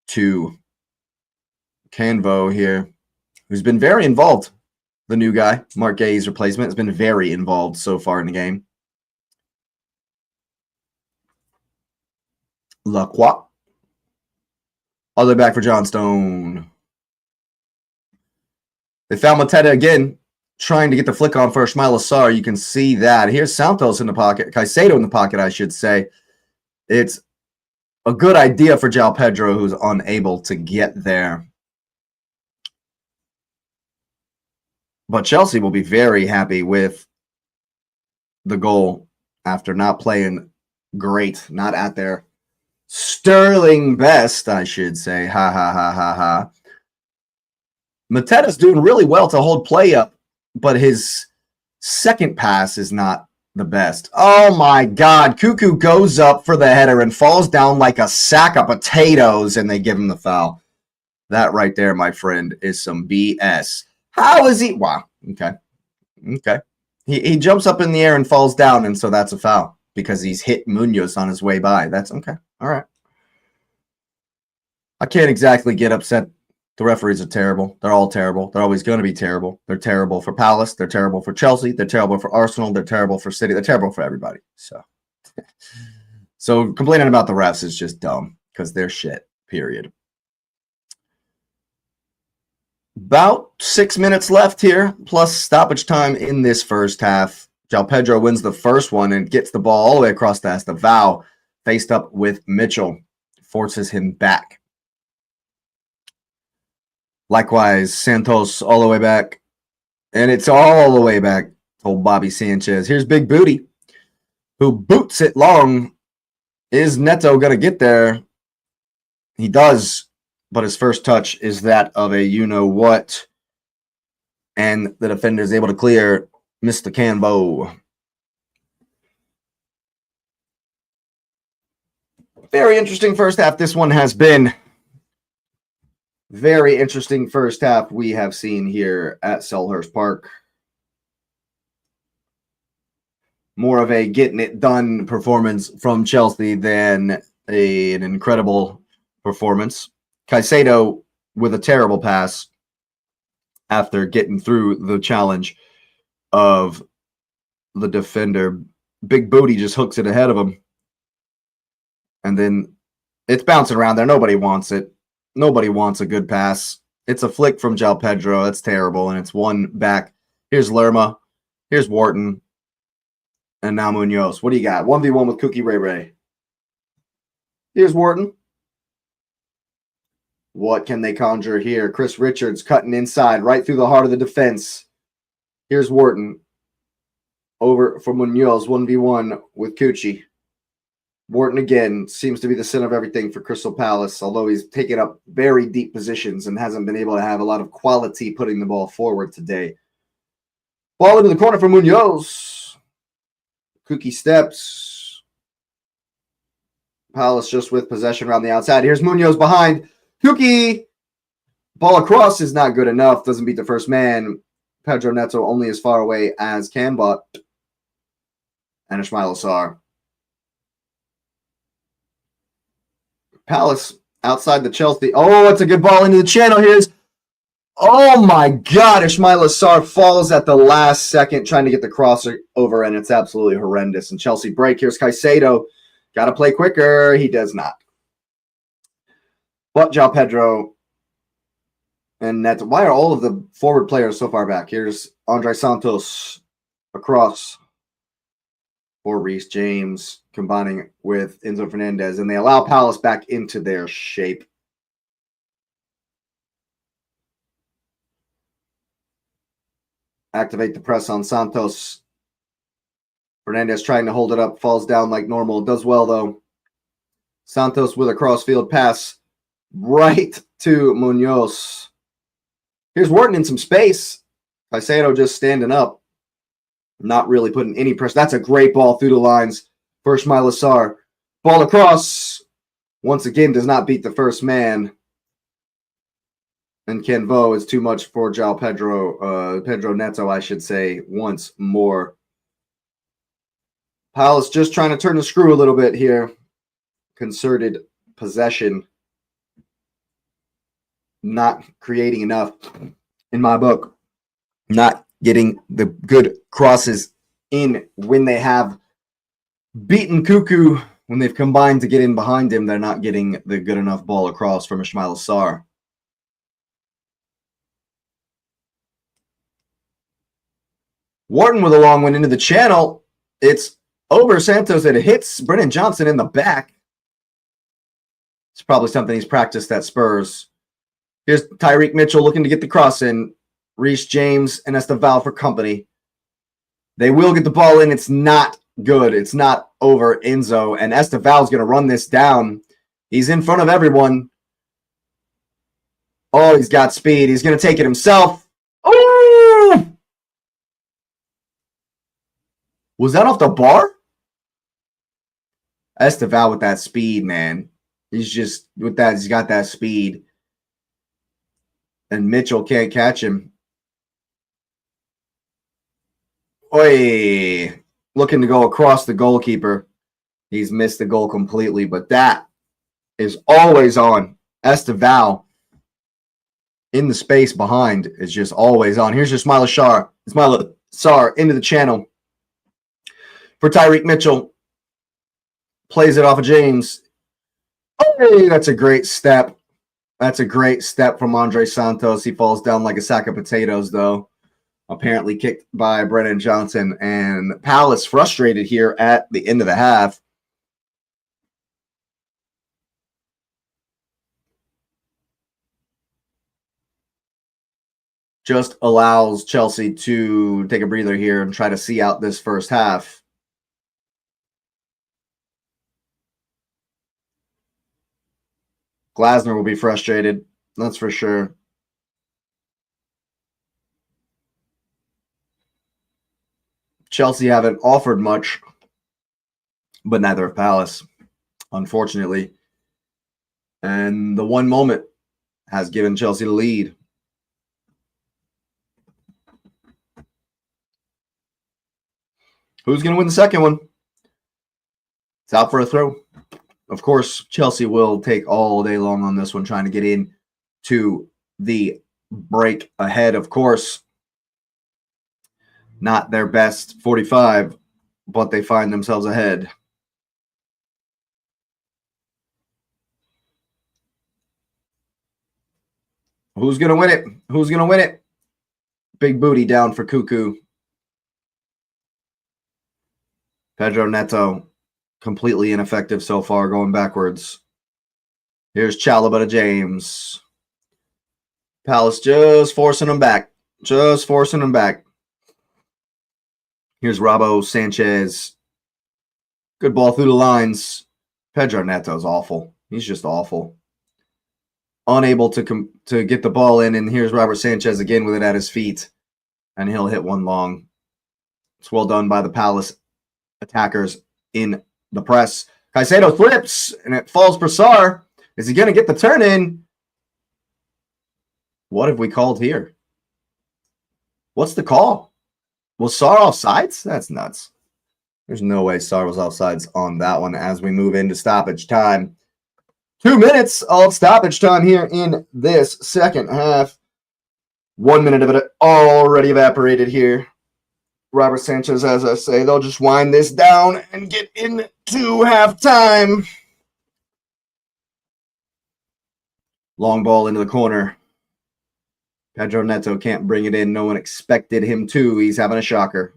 to Canvo here, who's been very involved. The new guy, Mark Gay's replacement, has been very involved so far in the game. Lacroix. All the way back for Johnstone. They found Mateta again, trying to get the flick on for Ismail Assar. You can see that. Here's Santos in the pocket. Caicedo in the pocket, I should say. It's a good idea for João Pedro, who's unable to get there. But Chelsea will be very happy with the goal after not playing great, not at their sterling best, I should say. Ha, ha, ha, ha, ha. Mateta's doing really well to hold play up, but his second pass is not the best. Oh, my God. Cuckoo goes up for the header and falls down like a sack of potatoes, and they give him the foul. That right there, my friend, is some BS. How is he? Wow. Okay. Okay. He jumps up in the air and falls down, and so that's a foul because he's hit Munoz on his way by. That's okay. All right. I can't exactly get upset. The referees are terrible. They're all terrible. They're always going to be terrible. They're terrible for Palace. They're terrible for Chelsea. They're terrible for Arsenal. They're terrible for City. They're terrible for everybody. So complaining about the refs is just dumb because they're shit, period. About 6 minutes left here, plus stoppage time in this first half. João Pedro wins the first one and gets the ball all the way across the Estevao, faced up with Mitchell, forces him back. Likewise, Santos all the way back, and it's all the way back to old Bobby Sanchez. Here's Big Booty, who boots it long. Is Neto going to get there? He does. But his first touch is that of a you-know-what. And the defender is able to clear. Mr. Canbo. Very interesting first half this one has been. Very interesting first half we have seen here at Selhurst Park. More of a getting it done performance from Chelsea than an incredible performance. Caicedo with a terrible pass after getting through the challenge of the defender. Big Booty just hooks it ahead of him. And then it's bouncing around there. Nobody wants it. Nobody wants a good pass. It's a flick from João Pedro. That's terrible. And it's one back. Here's Lerma. Here's Wharton. And now Munoz. What do you got? 1v1 with Cookie Ray Ray. Here's Wharton. What can they conjure here? Chris Richards cutting inside right through the heart of the defense. Here's Wharton. Over for Munoz. 1v1 with Coochie. Wharton again seems to be the center of everything for Crystal Palace, although he's taken up very deep positions and hasn't been able to have a lot of quality putting the ball forward today. Ball into the corner for Munoz. Cookie steps. Palace just with possession around the outside. Here's Munoz behind. Cookie. Ball across is not good enough. Doesn't beat the first man. Pedro Neto only as far away as Canbot. And Ismail Assar. Palace outside the Chelsea. Oh, it's a good ball into the channel. Here's, oh my God, Ismail Assar falls at the last second trying to get the crosser over, and it's absolutely horrendous. And Chelsea break. Here's Caicedo. Got to play quicker. He does not. But João Pedro and Neto. Why are all of the forward players so far back? Here's Andre Santos across for Reece James, combining with Enzo Fernandez, and they allow Palace back into their shape. Activate the press on Santos. Fernandez trying to hold it up, falls down like normal. Does well, though. Santos with a crossfield pass right to Munoz. Here's Wharton in some space. Caicedo just standing up. Not really putting any pressure. That's a great ball through the lines for Ismail Assar. Ball across. Once again, does not beat the first man. And Canvo is too much for João Pedro. Pedro Neto, I should say, once more. Palace just trying to turn the screw a little bit here. Concerted possession. Not creating enough in my book. Not getting the good crosses in when they have beaten Cuckoo. When they've combined to get in behind him, they're not getting the good enough ball across from Ismail Assar. Wharton with a long one into the channel. It's over Santos. It hits Brennan Johnson in the back. It's probably something he's practiced at Spurs. Here's Tyreek Mitchell looking to get the cross in. Reece James and Esteval for company. They will get the ball in. It's not good. It's not over Enzo. And Esteval's going to run this down. He's in front of everyone. Oh, he's got speed. He's going to take it himself. Oh! Was that off the bar? Esteval with that speed, man. He's just, with that, he's got that speed. And Mitchell can't catch him. Oi, looking to go across the goalkeeper. He's missed the goal completely, but that is always on. Esteval in the space behind is just always on. Here's your Ismail Assar into the channel for Tyreek Mitchell. Plays it off of James. Oh, that's a great step. That's a great step from Andre Santos. He falls down like a sack of potatoes, though. Apparently kicked by Brennan Johnson. And Palace frustrated here at the end of the half. Just allows Chelsea to take a breather here and try to see out this first half. Glasner will be frustrated. That's for sure. Chelsea haven't offered much, but neither have Palace, unfortunately. And the one moment has given Chelsea the lead. Who's going to win the second one? It's out for a throw. Of course, Chelsea will take all day long on this one, trying to get in to the break ahead. Of course, not their best 45, but they find themselves ahead. Who's going to win it? Who's going to win it? Big booty down for Cuckoo. Pedro Neto, completely ineffective so far, going backwards. Here's Chalobah to James. Palace just forcing him back. Just forcing him back. Here's Robo Sanchez. Good ball through the lines. Pedro Neto's awful. He's just awful. Unable to get the ball in, and here's Robert Sanchez again with it at his feet, and he'll hit one long. It's well done by the Palace attackers in the press. Caicedo flips, and it falls for Sarr. Is he going to get the turn in? What have we called here? What's the call? Was Sarr offsides? That's nuts. There's no way Sarr was offsides on that one as we move into stoppage time. 2 minutes of stoppage time here in this second half. 1 minute of it already evaporated here. Robert Sanchez, as I say, they'll just wind this down and get into halftime. Long ball into the corner. Pedro Neto can't bring it in. No one expected him to. He's having a shocker.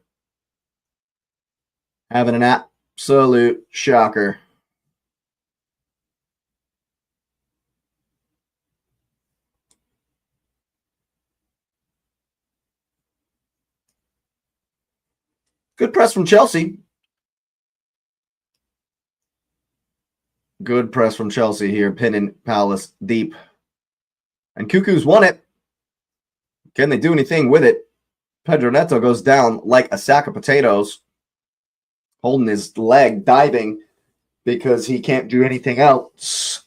Having an absolute shocker. Good press from Chelsea. Good press from Chelsea here, pinning Palace deep. And Cuckoo's won it. Can they do anything with it? Pedro Neto goes down like a sack of potatoes, holding his leg, diving, because he can't do anything else.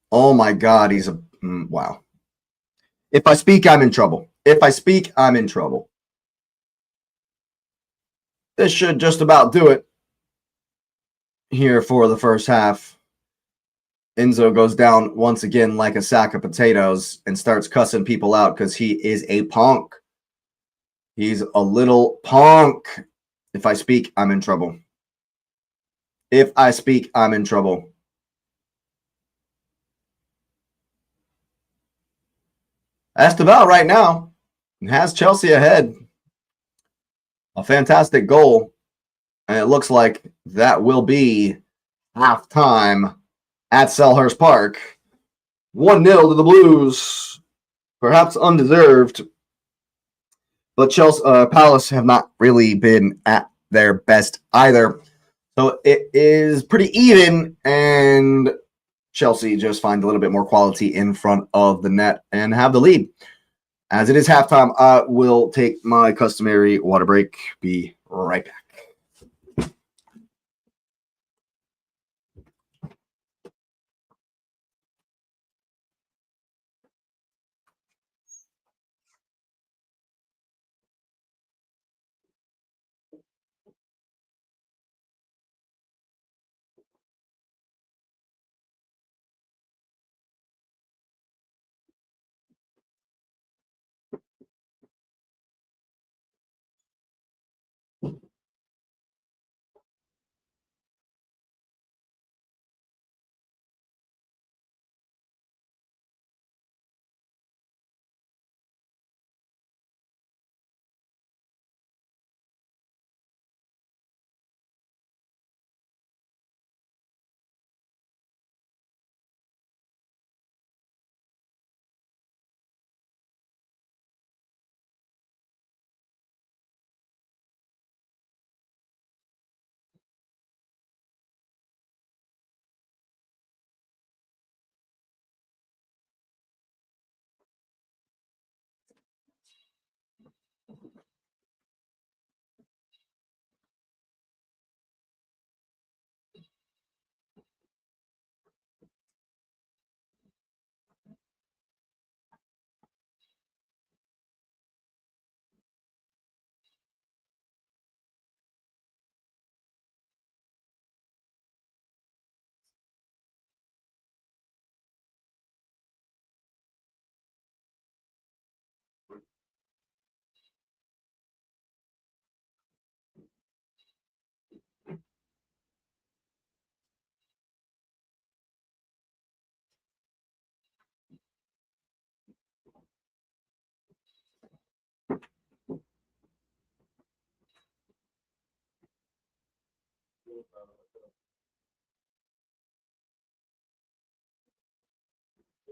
Oh my God, he's a wow. If I speak, I'm in trouble. If I speak, I'm in trouble. This should just about do it here for the first half. Enzo goes down once again like a sack of potatoes and starts cussing people out because he is a punk. He's a little punk. If I speak, I'm in trouble. If I speak, I'm in trouble. Esteval right now has Chelsea ahead. A fantastic goal. And it looks like that will be halftime at Selhurst Park. 1-0 to the Blues. Perhaps undeserved. But Chelsea, Palace have not really been at their best either. So it is pretty even, and Chelsea just find a little bit more quality in front of the net and have the lead. As it is halftime, I will take my customary water break. Be right back.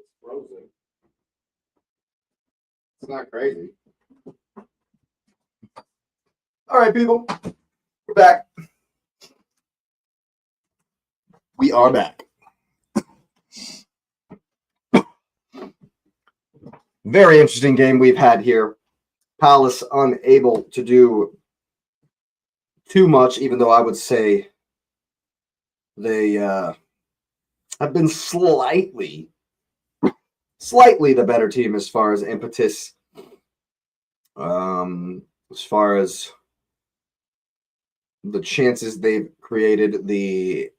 It's frozen. It's not crazy. All right, people. We're back. We are back. Very interesting game we've had here. Palace unable to do too much, even though I would say they have been slightly the better team as far as impetus, as far as the chances they've created, the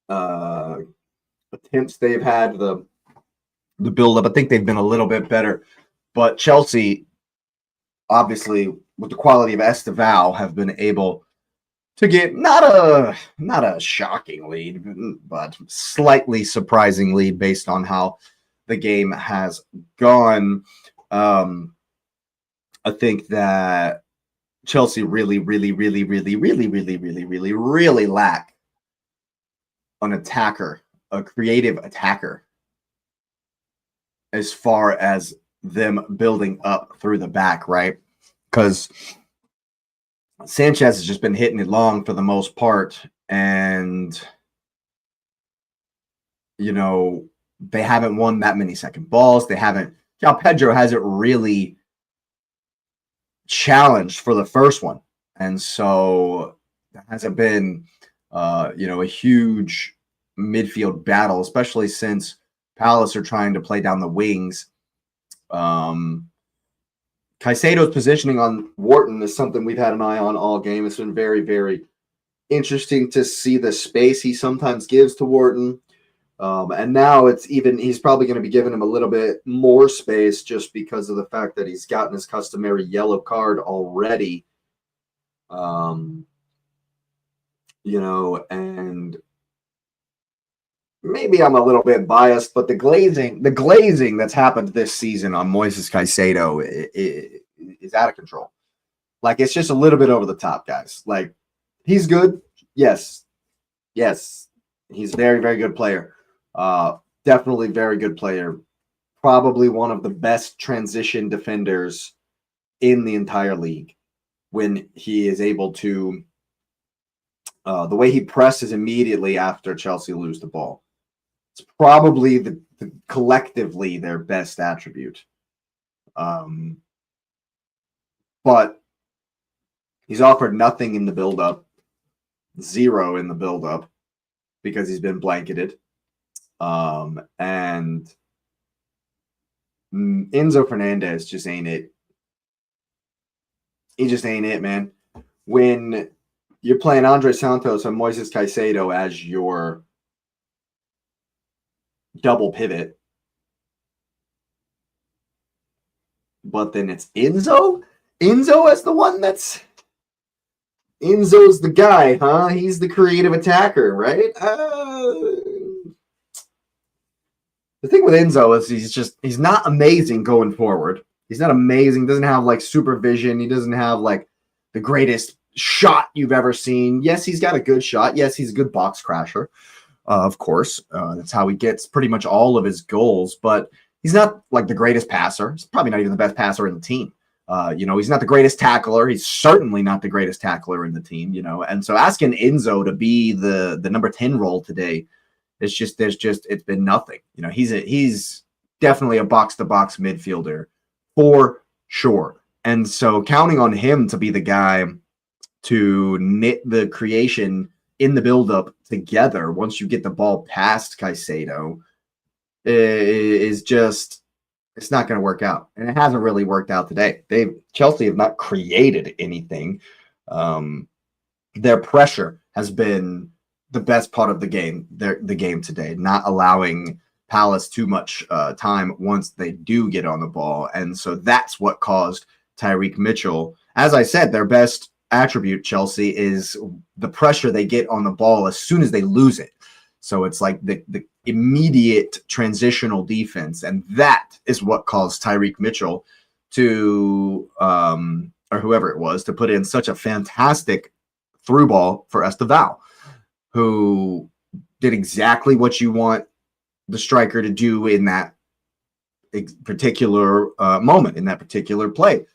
attempts they've had, the build-up. I think they've been a little bit better. But Chelsea, obviously, with the quality of Esteval, have been able to get not a shocking lead, but slightly surprising lead based on how the game has gone. I think that Chelsea really lack an attacker, a creative attacker, as far as them building up through the back, right? Because Sanchez has just been hitting it long for the most part, and they haven't won that many second balls. They haven't. Pedro hasn't really challenged for the first one, and so that hasn't been, a huge midfield battle, especially since Palace are trying to play down the wings. Caicedo's positioning on Wharton is something we've had an eye on all game. It's been very, very interesting to see the space he sometimes gives to Wharton. And now he's probably going to be giving him a little bit more space just because of the fact that he's gotten his customary yellow card already. And maybe I'm a little bit biased, but the glazing that's happened this season on Moises Caicedo is out of control. Like, it's just a little bit over the top, guys. Like, he's good. Yes. He's a very, very good player. Definitely very good player. Probably one of the best transition defenders in the entire league when he is able to, the way he presses immediately after Chelsea lose the ball. It's probably the collectively their best attribute. But he's offered nothing in the build-up, zero in the build-up, because he's been blanketed. And Enzo Fernandez just ain't it. He just ain't it, man. When you're playing Andre Santos and Moises Caicedo as your double pivot, but then it's Enzo as the one that's Enzo's the guy, huh? He's the creative attacker, right? The thing with Enzo is he's not amazing going forward. He's not amazing. Doesn't have like supervision. He doesn't have like the greatest shot you've ever seen. Yes, he's got a good shot. Yes, he's a good box crasher. Of course, that's how he gets pretty much all of his goals. But he's not like the greatest passer. He's probably not even the best passer in the team. He's not the greatest tackler. He's certainly not the greatest tackler in the team. And so asking Enzo to be the number 10 role today, it's been nothing. He's definitely a box to box midfielder for sure. And so counting on him to be the guy to knit the creation in the build-up together once you get the ball past Caicedo is just, it's not going to work out. And it hasn't really worked out today. Chelsea have not created anything. Their pressure has been the best part of the game today, not allowing Palace too much time once they do get on the ball. And so that's what caused Tyreek Mitchell. As I said, their best attribute, Chelsea, is the pressure they get on the ball as soon as they lose it. So it's like the immediate transitional defense. And that is what caused Tyreek Mitchell to, or whoever it was, to put in such a fantastic through ball for Esteval, who did exactly what you want the striker to do in that particular moment, in that particular play.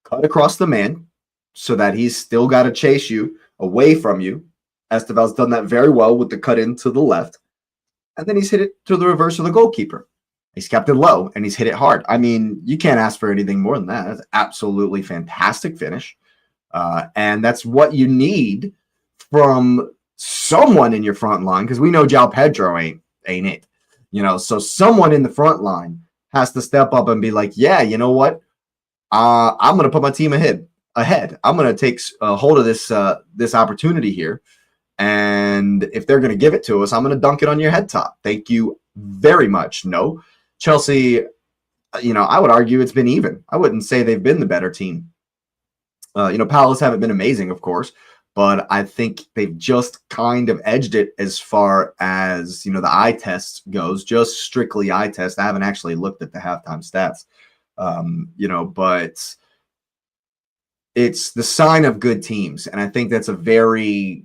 Cut across the man so that he's still got to chase you away from you. Esteval's done that very well with the cut in to the left. And then he's hit it to the reverse of the goalkeeper. He's kept it low and he's hit it hard. I mean, you can't ask for anything more than that. That's absolutely fantastic finish. And that's what you need from someone in your front line, because we know João Pedro ain't it. So someone in the front line has to step up and be like, yeah, you know what? I'm going to put my team ahead. I'm going to take hold of this opportunity here. And if they're going to give it to us, I'm going to dunk it on your head top. Thank you very much. No, Chelsea, I would argue it's been even. I wouldn't say they've been the better team. Palace haven't been amazing, of course, but I think they've just kind of edged it as far as, the eye test goes, just strictly eye test. I haven't actually looked at the halftime stats, but it's the sign of good teams. And I think that's a very,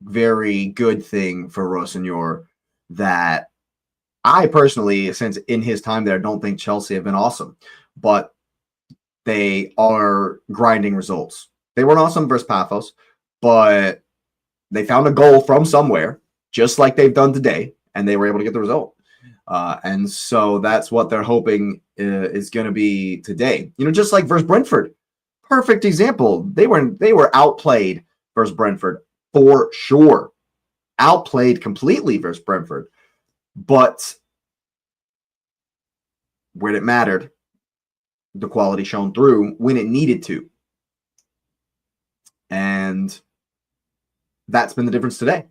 very good thing for Rosenior, that I personally, since in his time there, don't think Chelsea have been awesome, but they are grinding results. They weren't awesome versus Paphos, but they found a goal from somewhere, just like they've done today, and they were able to get the result. And so that's what they're hoping is going to be today. Just like versus Brentford, perfect example. They were outplayed versus Brentford for sure, outplayed completely versus Brentford, but when it mattered, the quality shone through when it needed to. And that's been the difference today.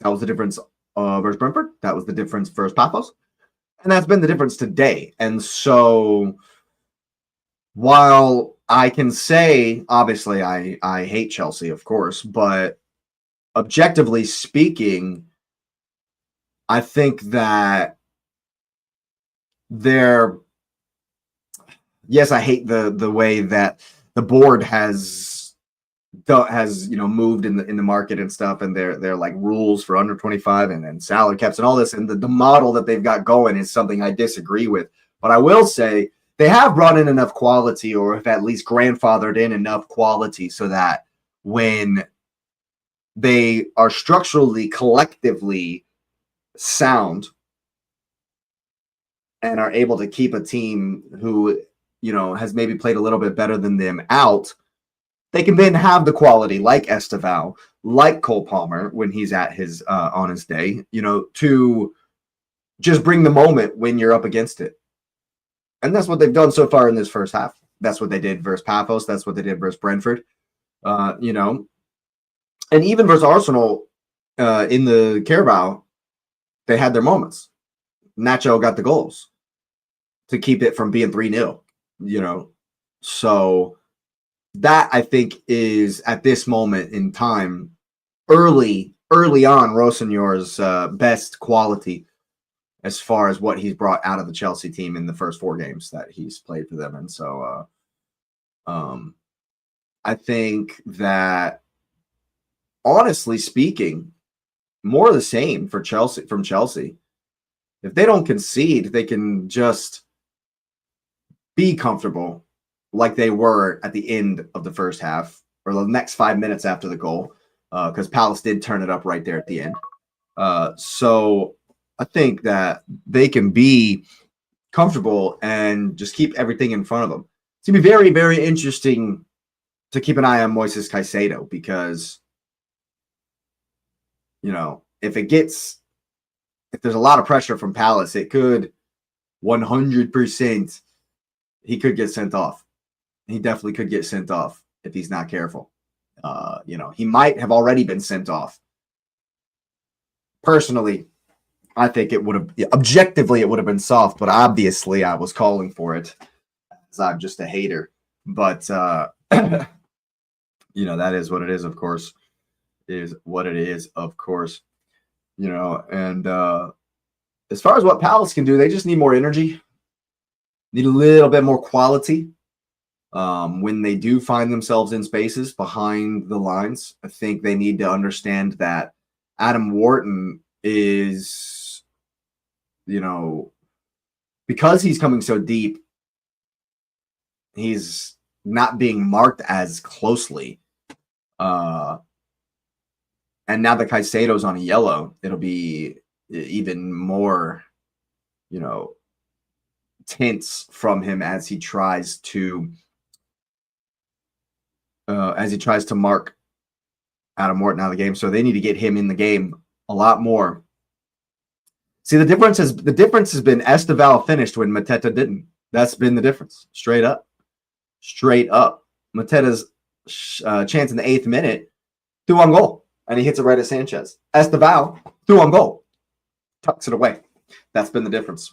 That was the difference versus Brentford. That was the difference versus Paphos. And that's been the difference today. And so while I can say, obviously, I hate Chelsea, of course, but objectively speaking, I think that yes, I hate the way that the board has moved in the market and stuff, and they're like rules for under 25 and salary caps and all this, and the model that they've got going is something I disagree with. But I will say they have brought in enough quality, or have at least grandfathered in enough quality, so that when they are structurally, collectively sound and are able to keep a team who has maybe played a little bit better than them out, they can then have the quality like Esteval, like Cole Palmer when he's at his on his day, to just bring the moment when you're up against it. And that's what they've done so far in this first half. That's what they did versus Paphos. That's what they did versus Brentford. And even versus Arsenal in the Carabao, they had their moments. Nacho got the goals to keep it from being 3-0, So that, I think, is at this moment in time, early on, Rosenior's best quality as far as what he's brought out of the Chelsea team in the first 4 games that he's played for them. And so I think that, honestly speaking, more of the same for Chelsea. From Chelsea, if they don't concede, they can just be comfortable like they were at the end of the first half, or the next 5 minutes after the goal, because Palace did turn it up right there at the end. So I think that they can be comfortable and just keep everything in front of them. It's going to be very, very interesting to keep an eye on Moises Caicedo, because, if there's a lot of pressure from Palace, it could 100%, he could get sent off. He definitely could get sent off if he's not careful. He might have already been sent off. Personally, I think it would have, objectively, it would have been soft, but obviously I was calling for it, as I'm just a hater. But, that is what it is, of course. And as far as what Palace can do, they just need more energy, need a little bit more quality. When they do find themselves in spaces behind the lines, I think they need to understand that Adam Wharton is, because he's coming so deep, he's not being marked as closely. And now that Caicedo's on a yellow, it'll be even more, tints from him as he tries to mark Adam Morton out of the game. So they need to get him in the game a lot more. See, the difference has been Esteval finished when Mateta didn't. That's been the difference. Straight up. Mateta's chance in the 8th minute, threw on goal, and he hits it right at Sanchez. Esteval threw on goal, tucks it away. That's been the difference.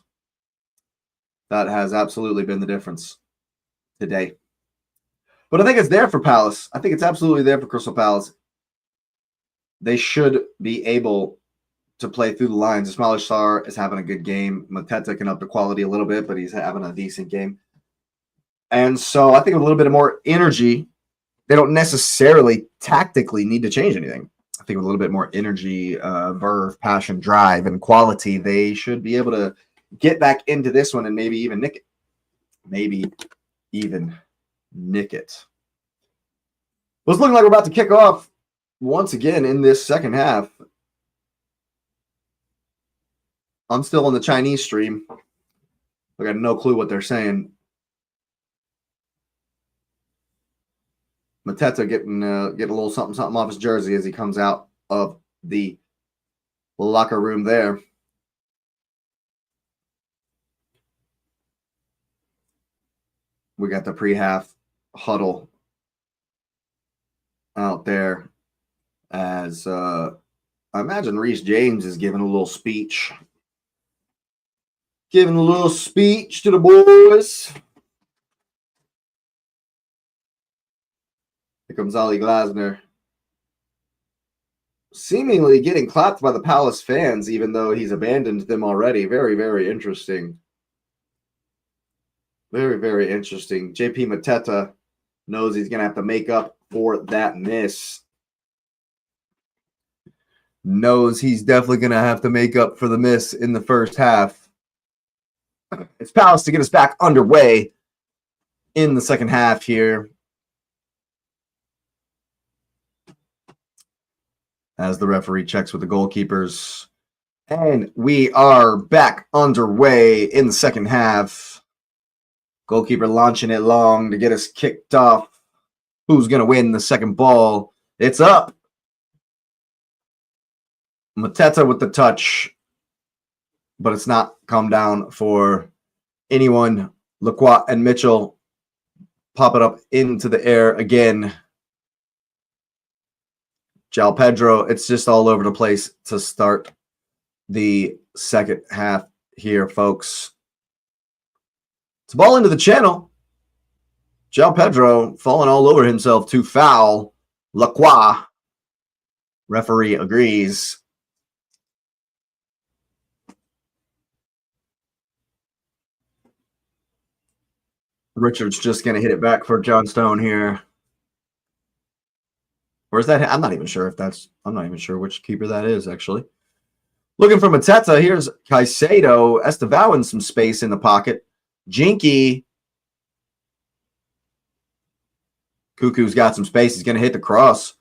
That has absolutely been the difference today. But I think it's there for Palace. I think it's absolutely there for Crystal Palace. They should be able to play through the lines. Ismail Sarr is having a good game. Mateta can up the quality a little bit, but he's having a decent game. And so I think a little bit of more energy. They don't necessarily tactically need to change anything. I think with a little bit more energy, verve, passion, drive, and quality, they should be able to get back into this one and maybe even nick it. Well, it's looking like we're about to kick off once again in this second half. I'm still on the Chinese stream. I got no clue what they're saying. Mateta getting a little something off his jersey as he comes out of the locker room there. We got the pre-half huddle out there as I imagine Reece James is giving a little speech. Giving a little speech to the boys. Here comes Ollie Glasner. Seemingly getting clapped by the Palace fans, even though he's abandoned them already. Very, very interesting. Very, very interesting. JP Mateta knows he's going to have to make up for that miss. Knows he's definitely going to have to make up for the miss in the first half. It's Palace to get us back underway in the second half here. As the referee checks with the goalkeepers. And we are back underway in the second half. Goalkeeper launching it long to get us kicked off. Who's going to win the second ball? It's up. Mateta with the touch. But it's not come down for anyone. Lacroix and Mitchell pop it up into the air again. João Pedro, it's just all over the place to start the second half here, folks. It's a ball into the channel. João Pedro falling all over himself to foul. Lacroix. Referee agrees. Richard's just going to hit it back for John Stone here. Or is that? I'm not even sure which keeper that is, actually. Looking for Mateta. Here's Caicedo. Esteval in some space in the pocket. Jinky. Cuckoo's got some space. He's going to hit the cross.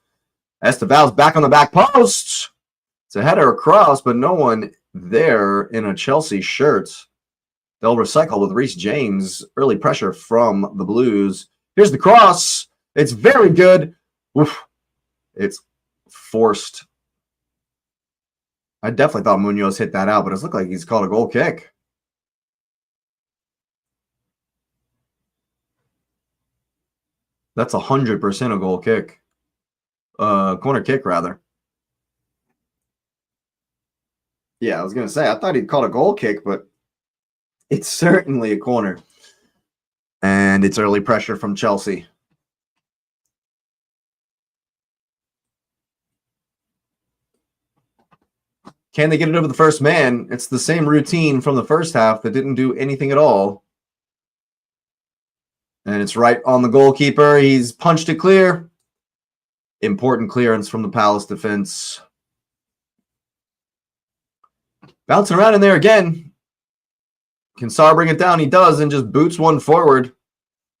Esteval's back on the back post. It's a header across, but no one there in a Chelsea shirt. They'll recycle with Reece James. Early pressure from the Blues. Here's the cross. It's very good. Oof. It's forced. I definitely thought Munoz hit that out, but it looked like he's called a goal kick. That's 100% a goal kick. Corner kick, rather. Yeah, I was going to say, I thought he'd called a goal kick, but it's certainly a corner. And it's early pressure from Chelsea. Can they get it over the first man? It's the same routine from the first half that didn't do anything at all. And it's right on the goalkeeper. He's punched it clear. Important clearance from the Palace defense. Bouncing around in there again. Can Sarr bring it down? He does, and just boots one forward.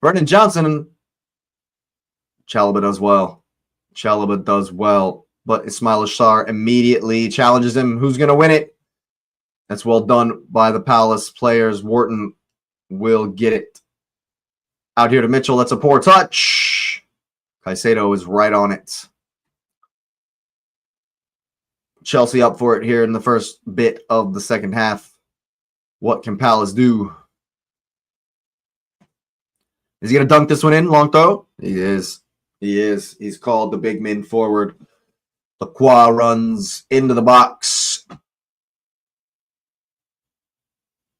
Brennan Johnson. Chalobah does well. Chalobah does well. But Ismail Sarr immediately challenges him. Who's going to win it? That's well done by the Palace players. Wharton will get it. Out here to Mitchell. That's a poor touch. Caicedo is right on it. Chelsea up for it here in the first bit of the second half. What can Palace do? Is he going to dunk this one in? Long throw? He is. He is. He's called the big man forward. Lacroix runs into the box.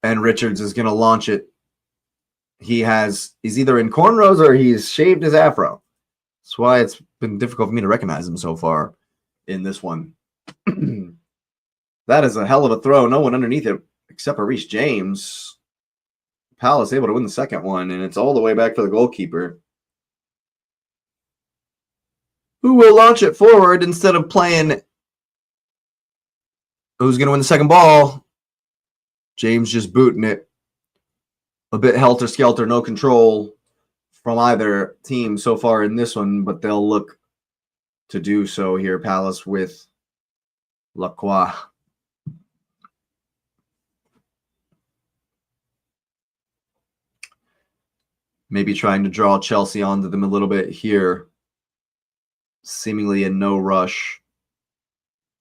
And Richards is going to launch it. He's either in cornrows or he's shaved his afro. That's why it's been difficult for me to recognize him so far in this one. That is a hell of a throw. No one underneath it except for Reece James. Palace able to win the second one, and it's all the way back to the goalkeeper, who will launch it forward instead of playing who's going to win the second ball. James just booting it. A bit helter-skelter, no control from either team so far in this one, but they'll look to do so here. Palace with Lacroix. Maybe trying to draw Chelsea onto them a little bit here. Seemingly in no rush.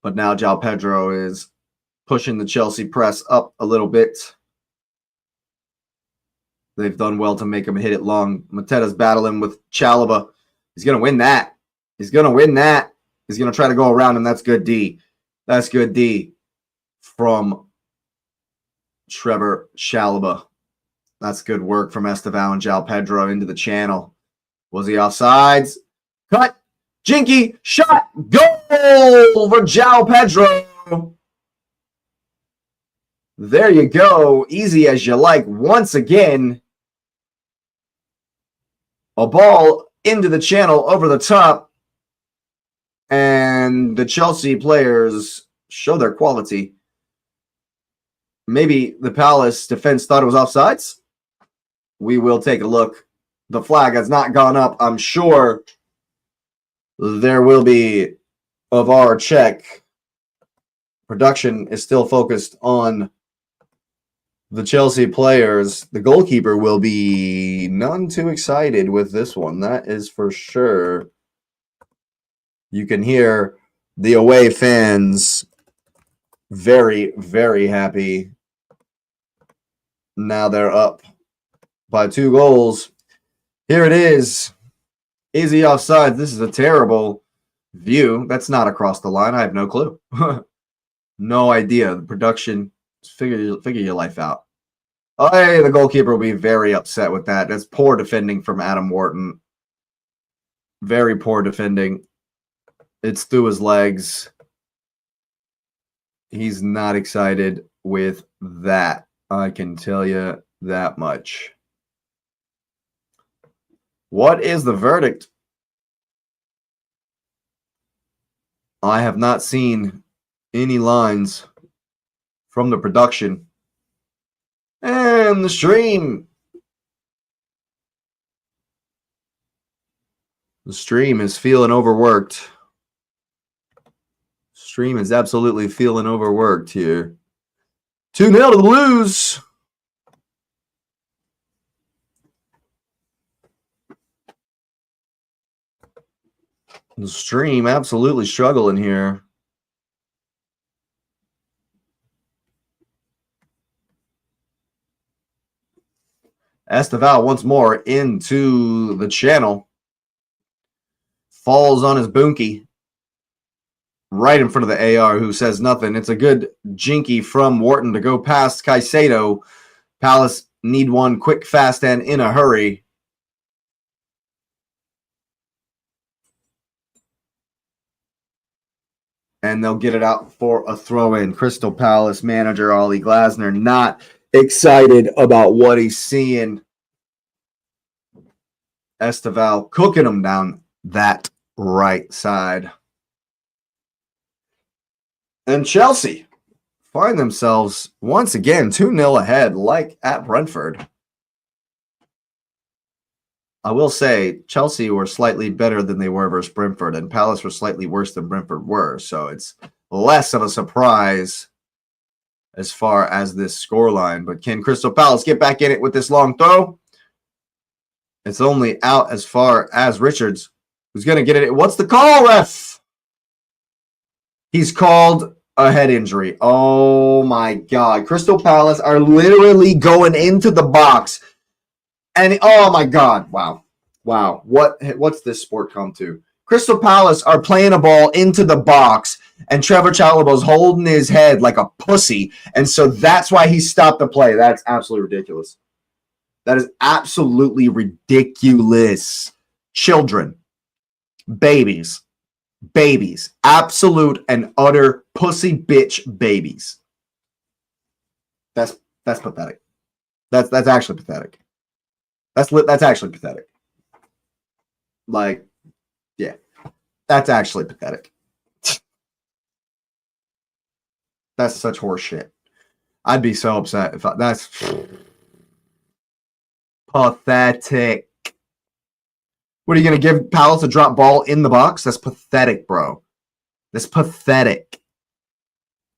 But now João Pedro is pushing the Chelsea press up a little bit. They've done well to make him hit it long. Mateta's battling with Chalobah. He's going to win that. He's going to win that. He's going to try to go around him. That's good D. That's good D from Trevor Chalobah. That's good work from Estevao and João Pedro into the channel. Was he offsides? Cut. Jinky. Shot. Goal for João Pedro. There you go. Easy as you like. Once again, a ball into the channel over the top. And the Chelsea players show their quality. Maybe the Palace defense thought it was offsides. We will take a look. The flag has not gone up. I'm sure there will be a VAR check. Production is still focused on the Chelsea players. The goalkeeper will be none too excited with this one. That is for sure. You can hear the away fans very, very happy. Now they're up by 2 goals. Here it is. Is he offside? This is a terrible view. That's not across the line. I have no clue. No idea. The production, figure your life out. Oh, hey, the goalkeeper will be very upset with that. That's poor defending from Adam Wharton. Very poor defending. It's through his legs. He's not excited with that. I can tell you that much. What is the verdict? I have not seen any lines from the production. And the stream. The stream is feeling overworked. Stream is absolutely feeling overworked here. 2-0 to the Blues. The stream absolutely struggling here. Estevao once more into the channel. Falls on his boonkie. Right in front of the AR, who says nothing. It's a good jinky from Wharton to go past Caicedo. Palace need one quick, fast, and in a hurry. And they'll get it out for a throw-in. Crystal Palace manager Ollie Glasner not excited about what he's seeing. Estevao cooking him down that right side. And Chelsea find themselves once again 2-0 ahead, like at Brentford. I will say Chelsea were slightly better than they were versus Brentford, and Palace were slightly worse than Brentford were. So it's less of a surprise as far as this scoreline. But can Crystal Palace get back in it with this long throw? It's only out as far as Richards, who's going to get it. What's the call, ref? He's called a head injury. Oh, my God. Crystal Palace are literally going into the box. And, oh, my God. Wow. Wow. What's this sport come to? Crystal Palace are playing a ball into the box, and Trevor Chalobah's holding his head like a pussy. And so that's why he stopped the play. That's absolutely ridiculous. That is absolutely ridiculous. Children, babies, absolute and utter pussy bitch babies. That's pathetic. That's actually pathetic. That's actually pathetic. Like, yeah, that's actually pathetic. That's such horse shit. I'd be so upset if that's pathetic. What are you going to give Palace a drop ball in the box? That's pathetic, bro. That's pathetic.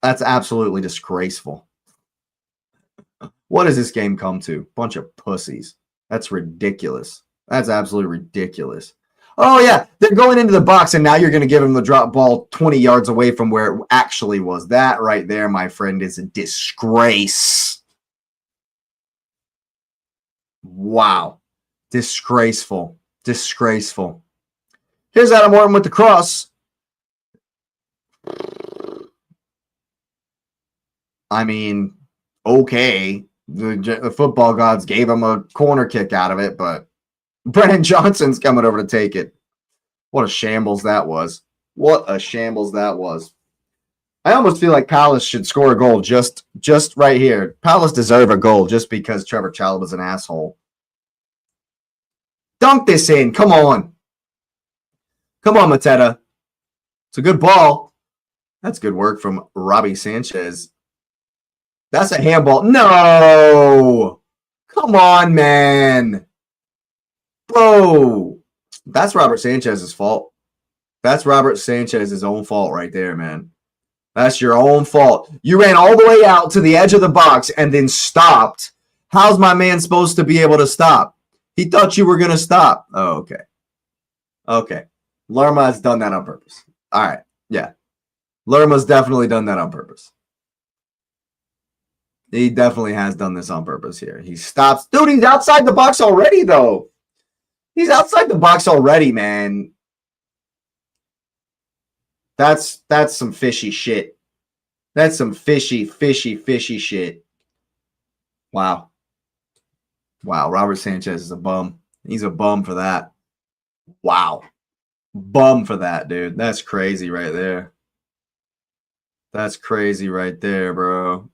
That's absolutely disgraceful. What does this game come to? Bunch of pussies. That's ridiculous. That's absolutely ridiculous. Oh, yeah, they're going into the box, and now you're going to give them the drop ball 20 yards away from where it actually was. That right there, my friend, is a disgrace. Wow. Disgraceful. Disgraceful. Here's Adam Morton with the cross. I mean, okay. The football gods gave him a corner kick out of it, but Brennan Johnson's coming over to take it. What a shambles that was. What a shambles that was. I almost feel like Palace should score a goal just right here. Palace deserve a goal just because Trevor Chalobah's an asshole. Dunk this in. Come on. Come on, Mateta. It's a good ball. That's good work from Robbie Sanchez. That's a handball. No. Come on, man. Bro. That's Robert Sanchez's fault. That's Robert Sanchez's own fault right there, man. That's your own fault. You ran all the way out to the edge of the box and then stopped. How's my man supposed to be able to stop? He thought you were going to stop. Oh, okay. Okay. Lerma's done that on purpose. All right. Yeah. Lerma's definitely done that on purpose. He definitely has done this on purpose here. He stops. Dude, he's outside the box already, though. He's outside the box already, man. That's some fishy shit. That's some fishy shit. Wow. Wow, Robert Sanchez is a bum. He's a bum for that. Wow. Bum for that, dude. That's crazy right there. That's crazy right there, bro.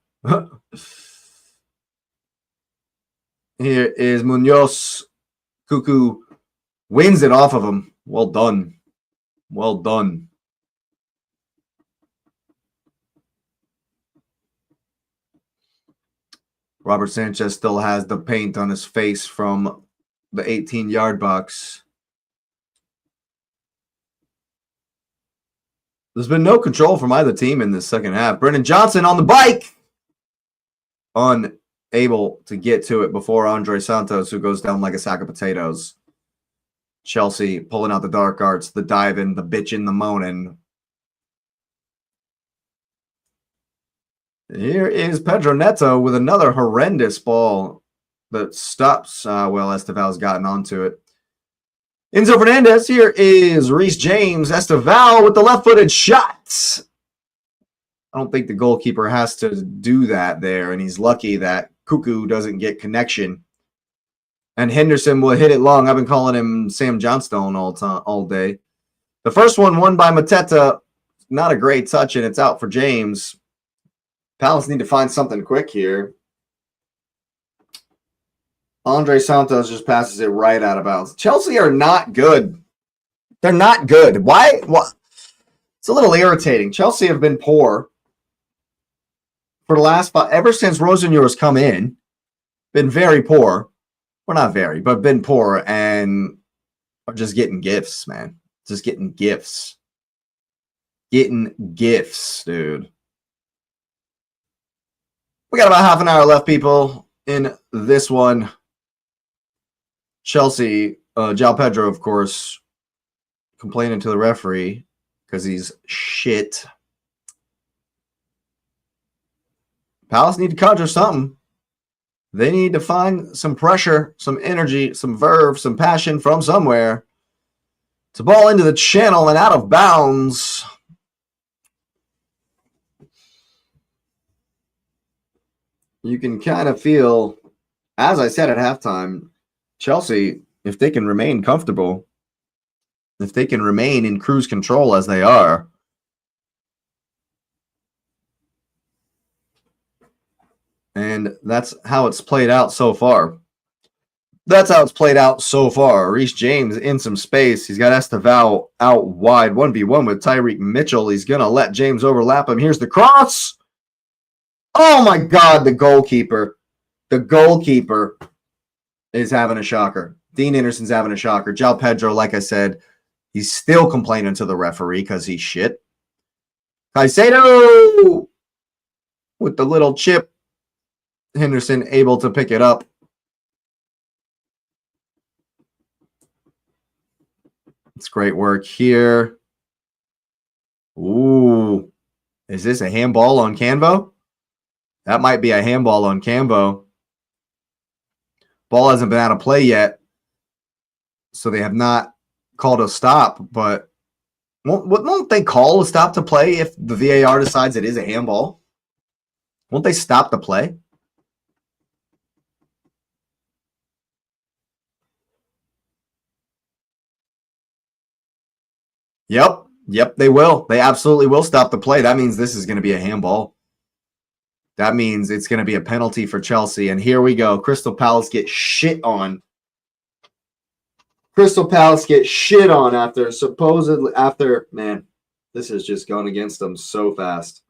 Here is Munoz. Cuckoo wins it off of him. Well done. Well done. Robert Sanchez still has the paint on his face from the 18-yard box. There's been no control from either team in this second half. Brennan Johnson on the bike. Unable to get to it before Andre Santos, who goes down like a sack of potatoes. Chelsea pulling out the dark arts, the diving, the bitching, the moaning. Here is Pedro Neto with another horrendous ball that stops. Esteval's gotten onto it. Enzo Fernandez. Here is Reece James. Esteval with the left-footed shot. I don't think the goalkeeper has to do that there, and he's lucky that Cuckoo doesn't get connection. And Henderson will hit it long. I've been calling him Sam Johnstone all day. The first one won by Mateta. Not a great touch, and it's out for James. Palace need to find something quick here. Andre Santos just passes it right out of bounds. Chelsea are not good. They're not good. Why? It's a little irritating. Chelsea have been poor for the last five, ever since Rosenior has come in, been very poor. Well, not very, but been poor and are just getting gifts, man. Just getting gifts. Getting gifts, dude. We got about half an hour left, people, in this one. Chelsea, João Pedro, of course, complaining to the referee because he's shit. Palace need to conjure something. They need to find some pressure, some energy, some verve, some passion from somewhere. It's a ball into the channel and out of bounds. You can kind of feel, as I said at halftime, Chelsea, if they can remain comfortable, if they can remain in cruise control as they are, and that's how it's played out so far. That's how it's played out so far. Reece James in some space. He's got Esteval out wide. 1v1 with Tyreek Mitchell. He's going to let James overlap him. Here's the cross. Oh, my God, the goalkeeper. The goalkeeper is having a shocker. Dean Anderson's having a shocker. João Pedro, like I said, he's still complaining to the referee because he's shit. Caicedo with the little chip. Henderson able to pick it up. It's great work here. Ooh. Is this a handball on Canvo? That might be a handball on Canvo. Ball hasn't been out of play yet. So they have not called a stop, but won't they call a stop to play if the VAR decides it is a handball? Won't they stop the play? Yep, they will. They absolutely will stop the play. That means this is going to be a handball. That means it's going to be a penalty for Chelsea. And here we go. Crystal Palace get shit on. Crystal Palace get shit on man, this has just gone against them so fast.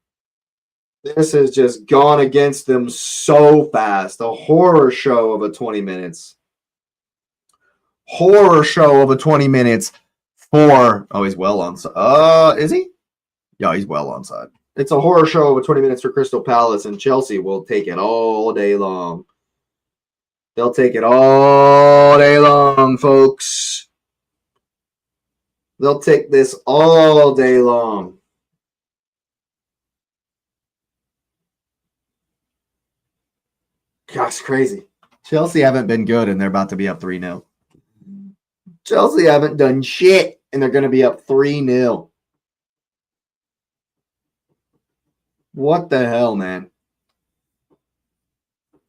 This has just gone against them so fast. A horror show of a 20 minutes. Horror show of a 20 minutes for, oh, he's well onside. Is he? Yeah, he's well onside. It's a horror show of 20 minutes for Crystal Palace, and Chelsea will take it all day long. They'll take it all day long, folks. They'll take this all day long. Gosh, crazy. Chelsea haven't been good, and they're about to be up 3-0. Chelsea haven't done shit, and they're going to be up 3-0. What the hell, man?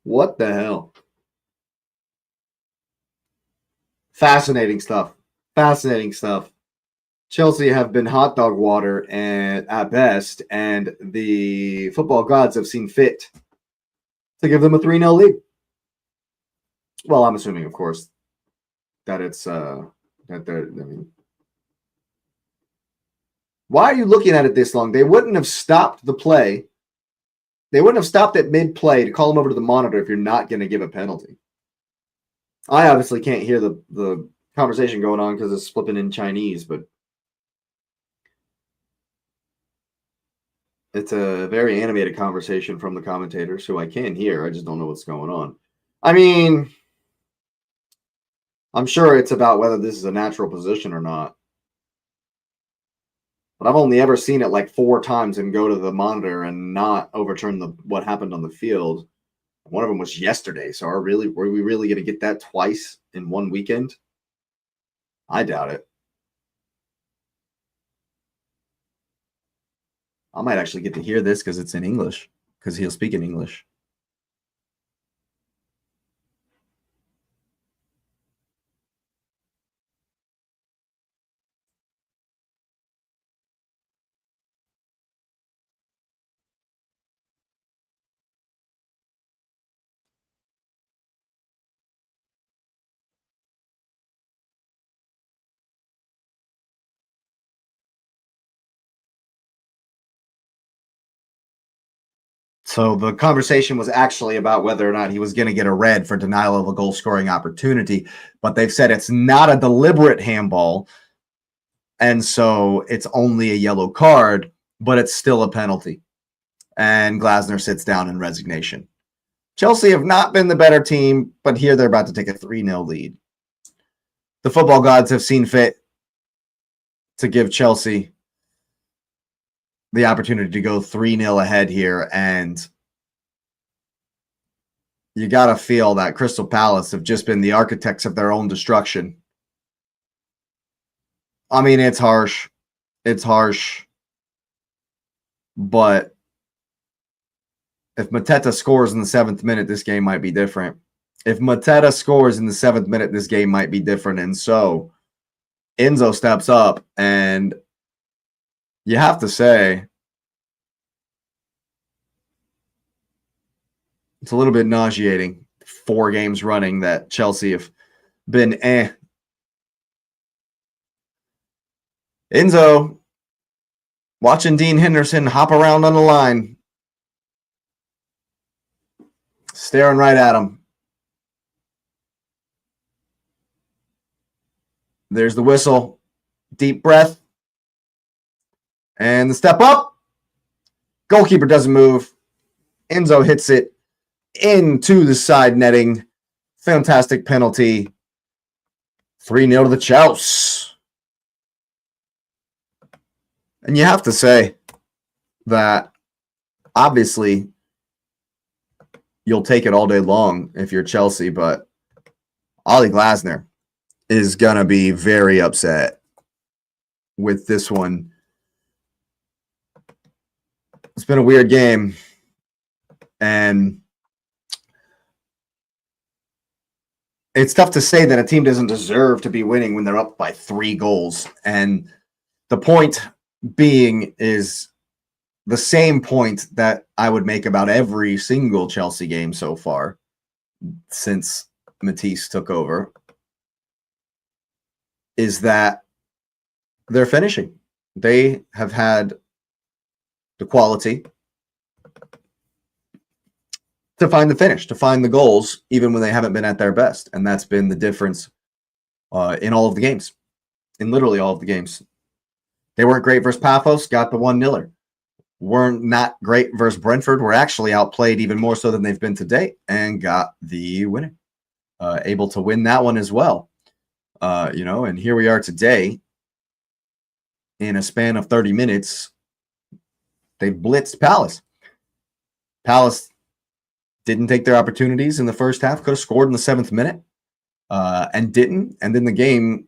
What the hell? Fascinating stuff. Fascinating stuff. Chelsea have been hot dog water at best, and the football gods have seen fit to give them a 3-0 lead. Well, I'm assuming, of course, that it's that they're. I mean, why are you looking at it this long? They wouldn't have stopped the play. They wouldn't have stopped at mid-play to call them over to the monitor if you're not going to give a penalty. I obviously can't hear the conversation going on because it's flipping in Chinese, but it's a very animated conversation from the commentators who I can hear. I just don't know what's going on. I mean, I'm sure it's about whether this is a natural position or not. But I've only ever seen it like 4 times and go to the monitor and not overturn what happened on the field. One of them was yesterday. So were we really going to get that twice in one weekend? I doubt it. I might actually get to hear this because it's in English, because he'll speak in English. So the conversation was actually about whether or not he was going to get a red for denial of a goal scoring opportunity, but they've said it's not a deliberate handball, and so it's only a yellow card, but it's still a penalty. And Glasner sits down in resignation. Chelsea have not been the better team, but here they're about to take a 3-0 lead. The football gods have seen fit to give Chelsea the opportunity to go 3-0 ahead here, and you got to feel that Crystal Palace have just been the architects of their own destruction. I mean, it's harsh. It's harsh. But if Mateta scores in the 7th minute, this game might be different. If Mateta scores in the 7th minute, this game might be different. And so Enzo steps up, and you have to say it's a little bit nauseating. 4 games running that Chelsea have been Enzo watching Dean Henderson hop around on the line, staring right at him. There's the whistle, deep breath, and the step up. Goalkeeper doesn't move. Enzo hits it into the side netting. Fantastic penalty. 3-0 to the Chows. And you have to say that obviously you'll take it all day long if you're Chelsea, but Ollie Glasner is going to be very upset with this one. It's been a weird game, and it's tough to say that a team doesn't deserve to be winning when they're up by 3 goals. And the point being is the same point that I would make about every single Chelsea game so far since Matisse took over, is that they're finishing. They have had the quality to find the finish, to find the goals, even when they haven't been at their best. And that's been the difference in all of the games, in literally all of the games. They weren't great versus Paphos, got the 1-0. Weren't not great versus Brentford, were actually outplayed even more so than they've been to date, and got the winner. Able to win that one as well. And here we are today. In a span of 30 minutes, they blitzed Palace. Palace didn't take their opportunities in the first half, could have scored in the 7th minute, and didn't. And then the game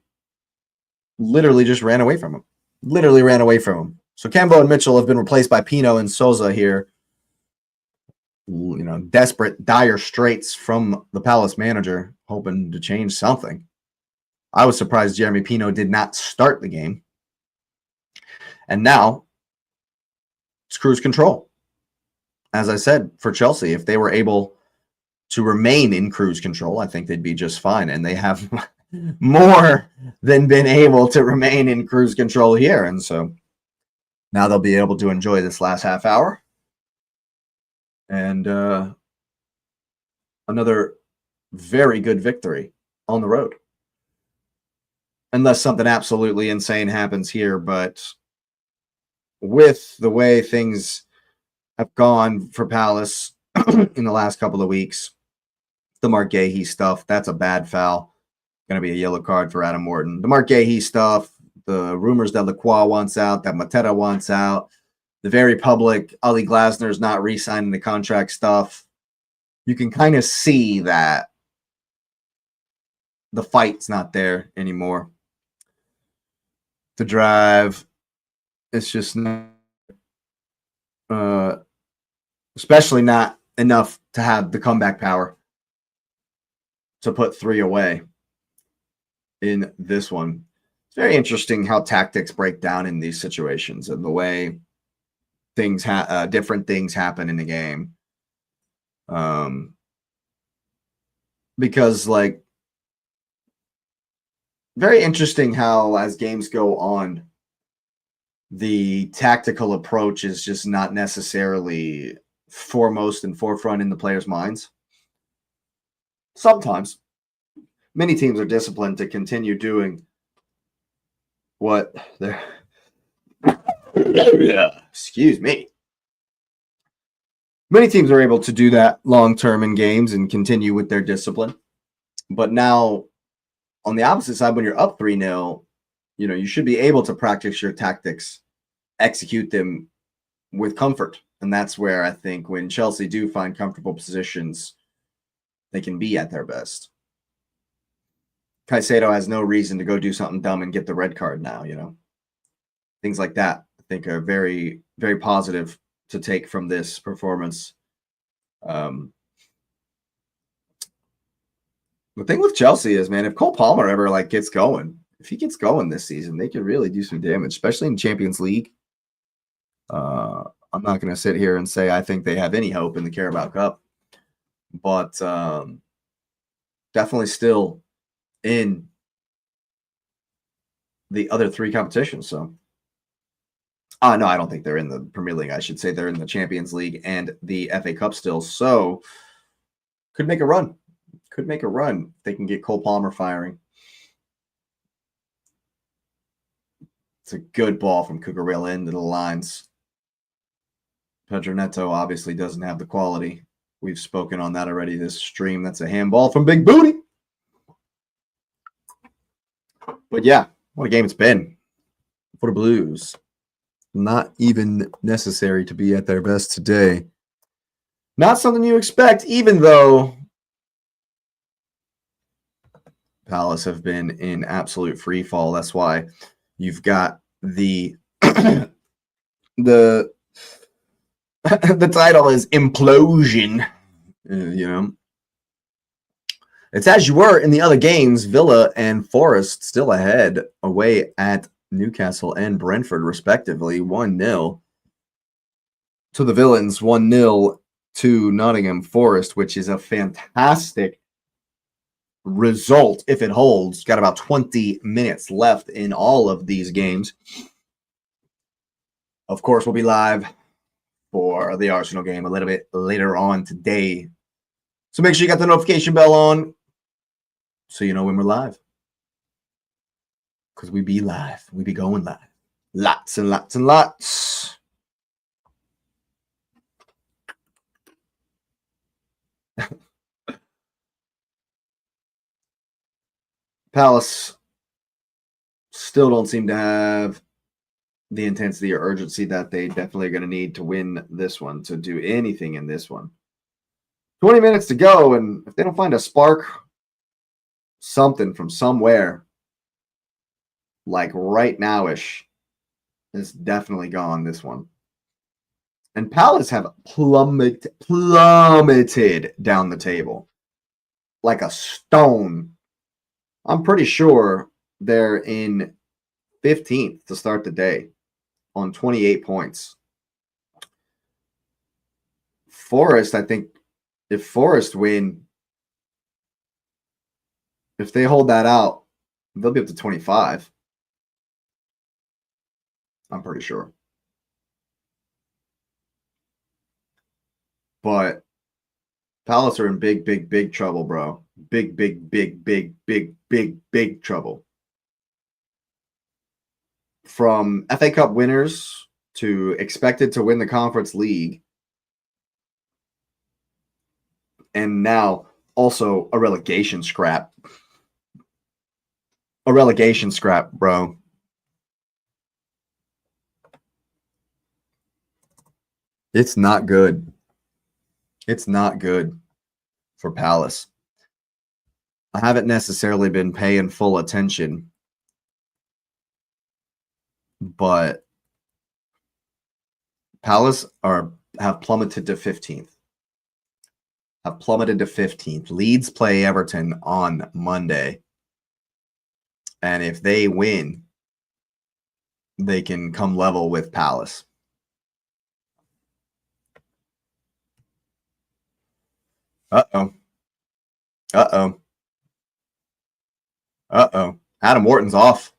literally just ran away from them. Literally ran away from them. So Cambo and Mitchell have been replaced by Pino and Souza here. Desperate, dire straits from the Palace manager, hoping to change something. I was surprised Jeremy Pino did not start the game. And now it's cruise control. As I said, for Chelsea, if they were able to remain in cruise control, I think they'd be just fine. And they have more than been able to remain in cruise control here. And so now they'll be able to enjoy this last half hour. And another very good victory on the road. Unless something absolutely insane happens here. But with the way things have gone for Palace in the last couple of weeks, the Mark Gahey stuff, that's a bad foul. Going to be a yellow card for Adam Morton. The Mark Gahey stuff, the rumors that Lacroix wants out, that Mateta wants out, the very public Ollie Glasner's not re-signing the contract stuff. You can kind of see that the fight's not there anymore. The drive, it's just not, especially not enough to have the comeback power to put 3 away in this one. It's very interesting how tactics break down in these situations and the way things different things happen in the game. Because very interesting how as games go on, the tactical approach is just not necessarily foremost and forefront in the players' minds. Sometimes. Many teams are disciplined to continue doing what they're... Excuse me. Many teams are able to do that long-term in games and continue with their discipline. But now, on the opposite side, when you're up 3-0, you should be able to practice your tactics, execute them with comfort. And that's where I think when Chelsea do find comfortable positions, they can be at their best. Caicedo has no reason to go do something dumb and get the red card now, Things like that, I think, are very, very positive to take from this performance. The thing with Chelsea is, man, if Cole Palmer ever gets going, if he gets going this season, they could really do some damage, especially in Champions League. I'm not going to sit here and say I think they have any hope in the Carabao Cup, but definitely still in the other three competitions. So, no, I don't think they're in the Premier League. I should say they're in the Champions League and the FA Cup still. So, could make a run. Could make a run if they can get Cole Palmer firing. It's a good ball from Cucurella into the lines. Pedro Neto obviously doesn't have the quality. We've spoken on that already this stream. That's a handball from Big Booty. But yeah, what a game it's been for the Blues. Not even necessary to be at their best today. Not something you expect, even though Palace have been in absolute free fall. That's why you've got the the title is Implosion. It's as you were in the other games. Villa and Forest still ahead away at Newcastle and Brentford, respectively. 1-0 to the Villains, 1-0 to Nottingham Forest, which is a fantastic result if it holds. Got about 20 minutes left in all of these games. Of course, we'll be live for the Arsenal game a little bit later on today. So make sure you got the notification bell on so you know when we're live. Because we be live. We be going live. Lots and lots and lots. Palace still don't seem to have the intensity or urgency that they definitely are going to need to win this one, to do anything in this one. 20 minutes to go, and if they don't find a spark, something from somewhere, like right now-ish, is definitely gone this one. And Palace have plummeted down the table like a stone. I'm pretty sure they're in 15th to start the day on 28 points. Forest, I think, if Forest win, if they hold that out, they'll be up to 25. I'm pretty sure. But Palace are in big, big, big trouble, bro. Big, big, big, big, big, big, big trouble. From FA Cup winners to expected to win the Conference League, and now also a relegation scrap. A relegation scrap, bro. It's not good. It's not good for Palace. I haven't necessarily been paying full attention, but Palace have plummeted to 15th. Have plummeted to 15th. Leeds play Everton on Monday. And if they win, they can come level with Palace. Uh-oh. Uh-oh. Uh-oh. Adam Wharton's off.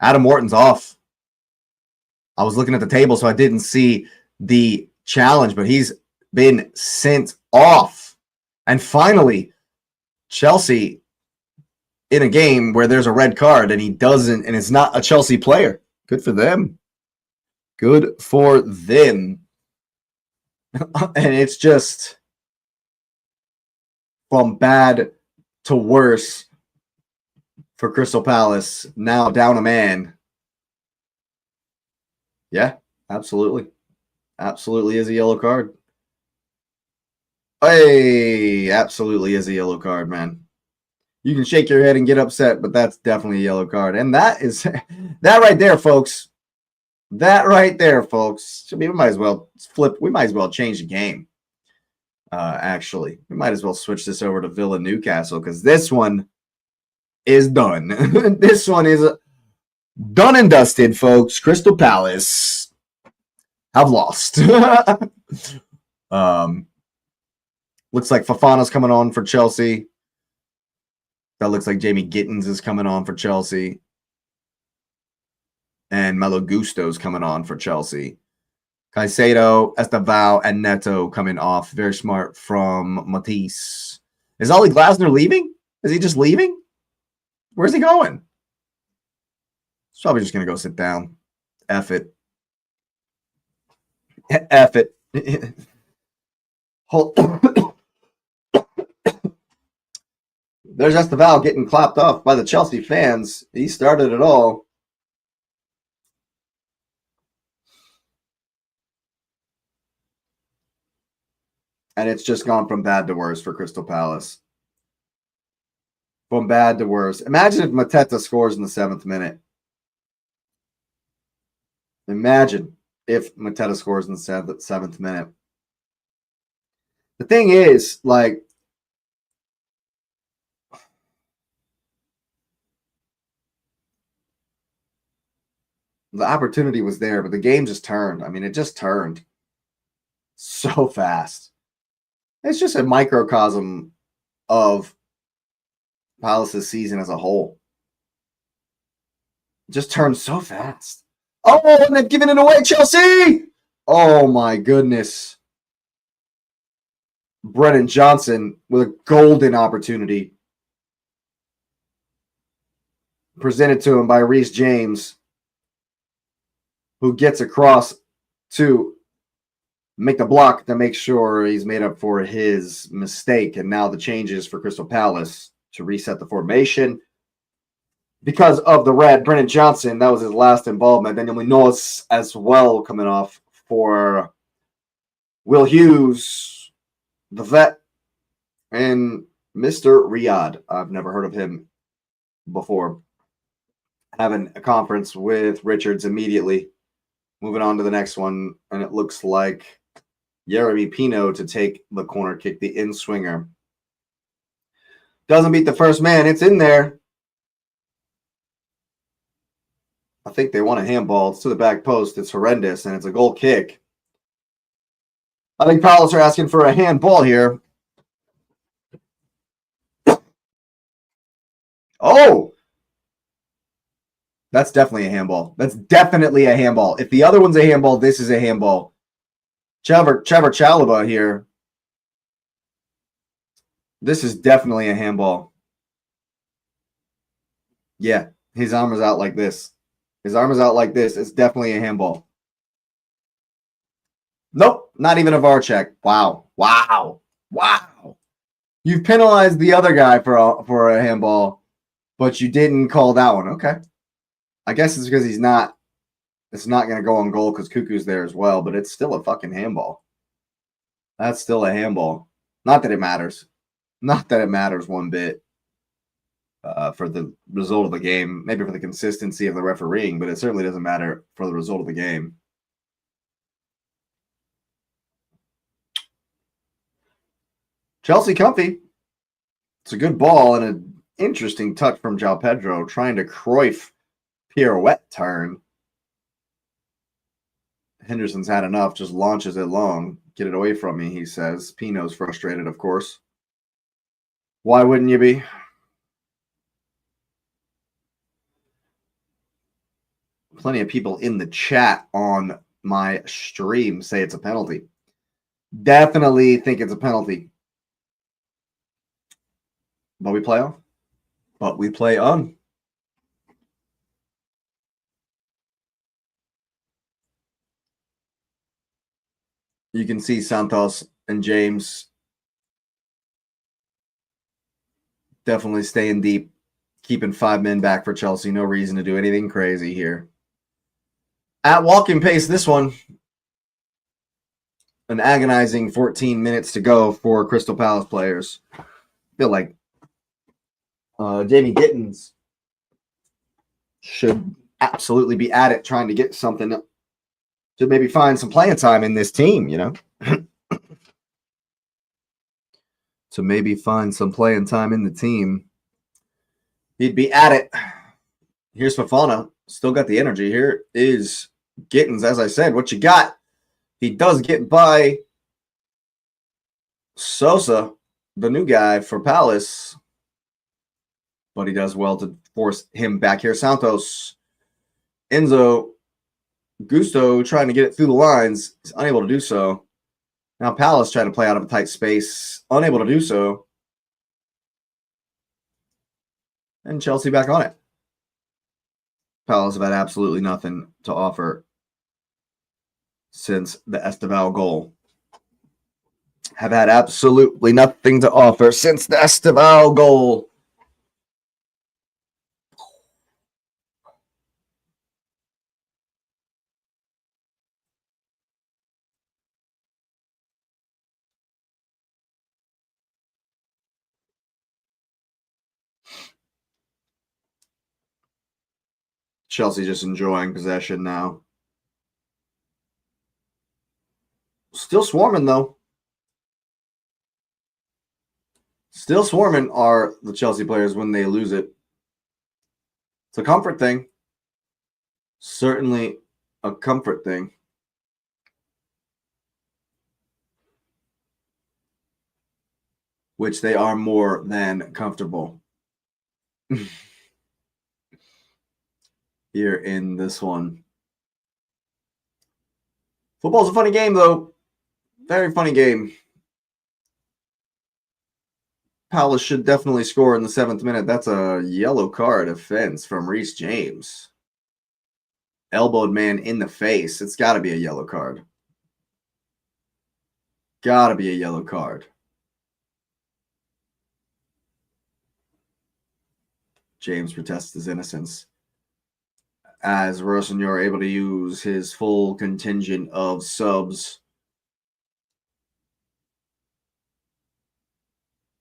Adam Wharton's off. I was looking at the table, so I didn't see the challenge, but he's been sent off. And finally, Chelsea in a game where there's a red card and he doesn't, and it's not a Chelsea player. Good for them. Good for them. And it's just from bad to worse for Crystal Palace. Now down a man. Yeah, absolutely. Absolutely is a yellow card. Hey, absolutely is a yellow card, man. You can shake your head and get upset, but that's definitely a yellow card. And that is that right there, folks. That right there, folks. We might as well flip. We might as well change the game. Actually, we might as well switch this over to Villa Newcastle because this one is done. This one is done and dusted, folks. Crystal Palace have lost. Looks like Fofana's coming on for Chelsea. That looks like Jamie Gittins is coming on for Chelsea. And Malo Gusto's coming on for Chelsea. Caicedo, Estevao, and Neto coming off. Very smart from Matisse. Is Ollie Glasner leaving? Is he just leaving? Where's he going? He's probably just going to go sit down. F it. F it. There's Estevao getting clapped off by the Chelsea fans. He started it all. And it's just gone from bad to worse for Crystal Palace. From bad to worse. Imagine if Mateta scores in the 7th minute. Imagine if Mateta scores in the 7th minute. The thing is, like, the opportunity was there, but the game just turned. I mean, it just turned so fast. It's just a microcosm of Palace's season as a whole. It just turned so fast. Oh, and they've given it away, Chelsea! Oh, my goodness. Brennan Johnson with a golden opportunity. Presented to him by Reece James, who gets across to make the block to make sure he's made up for his mistake. And now the changes for Crystal Palace to reset the formation. Because of the red, Brennan Johnson, that was his last involvement. Daniel Munoz as well coming off for Will Hughes, the vet, and Mr. Riyadh. I've never heard of him before. Having a conference with Richards immediately. Moving on to the next one, and it looks like Yeremy Pino to take the corner kick, the in-swinger. Doesn't beat the first man. It's in there. I think they want a handball. It's to the back post. It's horrendous, and it's a goal kick. I think Palace are asking for a handball here. Oh! That's definitely a handball. That's definitely a handball. If the other one's a handball, this is a handball. Trevor Chalobah here. This is definitely a handball. Yeah, his arm is out like this. His arm is out like this. It's definitely a handball. Nope, not even a VAR check. Wow. Wow. Wow. You've penalized the other guy for a handball, but you didn't call that one. Okay. I guess it's because it's not going to go on goal because Cuckoo's there as well, but it's still a fucking handball. That's still a handball. Not that it matters. Not that it matters one bit for the result of the game. Maybe for the consistency of the refereeing, but it certainly doesn't matter for the result of the game. Chelsea comfy. It's a good ball and an interesting touch from João Pedro trying to Cruyff pirouette turn. Henderson's had enough, just launches it long. Get it away from me, he says. Pino's frustrated, of course. Why wouldn't you be? Plenty of people in the chat on my stream say it's a penalty. Definitely think it's a penalty. But we play on. But we play on. You can see Santos and James definitely staying deep, keeping 5 men back for Chelsea. No reason to do anything crazy here. At walking pace, this one, an agonizing 14 minutes to go for Crystal Palace players. I feel like Jamie Gittins should absolutely be at it, trying to get something to maybe find some playing time in this team, you know? To maybe find some playing time in the team. He'd be at it. Here's Fofana. Still got the energy. Here is Gittins, as I said. What you got? He does get by Sosa, the new guy for Palace. But he does well to force him back here. Santos, Enzo, Gusto trying to get it through the lines. He's unable to do so. Now Palace trying to play out of a tight space. Unable to do so. And Chelsea back on it. Palace have had absolutely nothing to offer since the Esteval goal. Have had absolutely nothing to offer since the Esteval goal. Chelsea just enjoying possession now. Still swarming, though. Still swarming are the Chelsea players when they lose it. It's a comfort thing. Certainly a comfort thing. Which they are more than comfortable. Here in this one. Football's a funny game, though. Very funny game. Palace should definitely score in the 7th minute. That's a yellow card offense from Reece James. Elbowed man in the face. It's got to be a yellow card. Got to be a yellow card. James protests his innocence. As Rosenior able to use his full contingent of subs.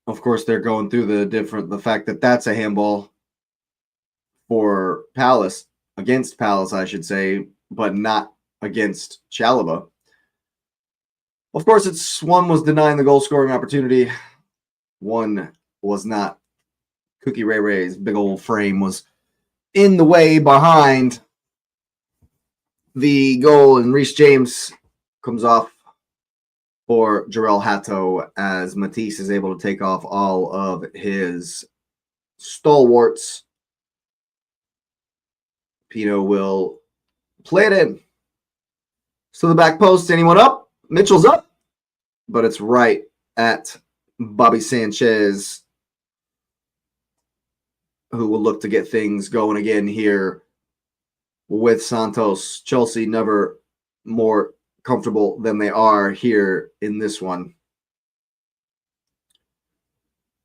Of course, they're going through the fact that that's a handball for Palace, against Palace, I should say, but not against Chalobah. Of course, one was denying the goal scoring opportunity. One was not. Cookie Ray Ray's big old frame was in the way behind the goal, and Reece James comes off for Jarell Hato as Matisse is able to take off all of his stalwarts. Pino will play it in. So the back post, anyone up? Mitchell's up, but it's right at Bobby Sanchez, who will look to get things going again here with Santos. Chelsea never more comfortable than they are here in this one.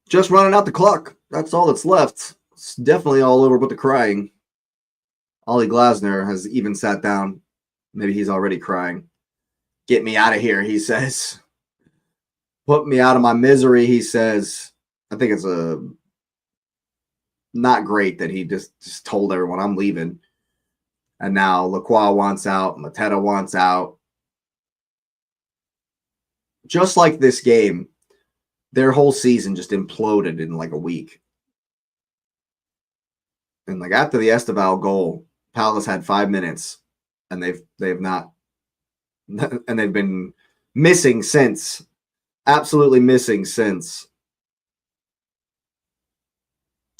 Just running out the clock. That's all that's left. It's definitely all over but the crying. Ollie Glasner has even sat down. Maybe he's already crying. Get me out of here, he says. Put me out of my misery, he says. I think it's not great that he just told everyone, I'm leaving. And now Lacroix wants out. Mateta wants out. Just like this game, their whole season just imploded in like a week. And like after the Esteval goal, Palace had 5 minutes, and they've not, and they've been missing since. Absolutely missing since.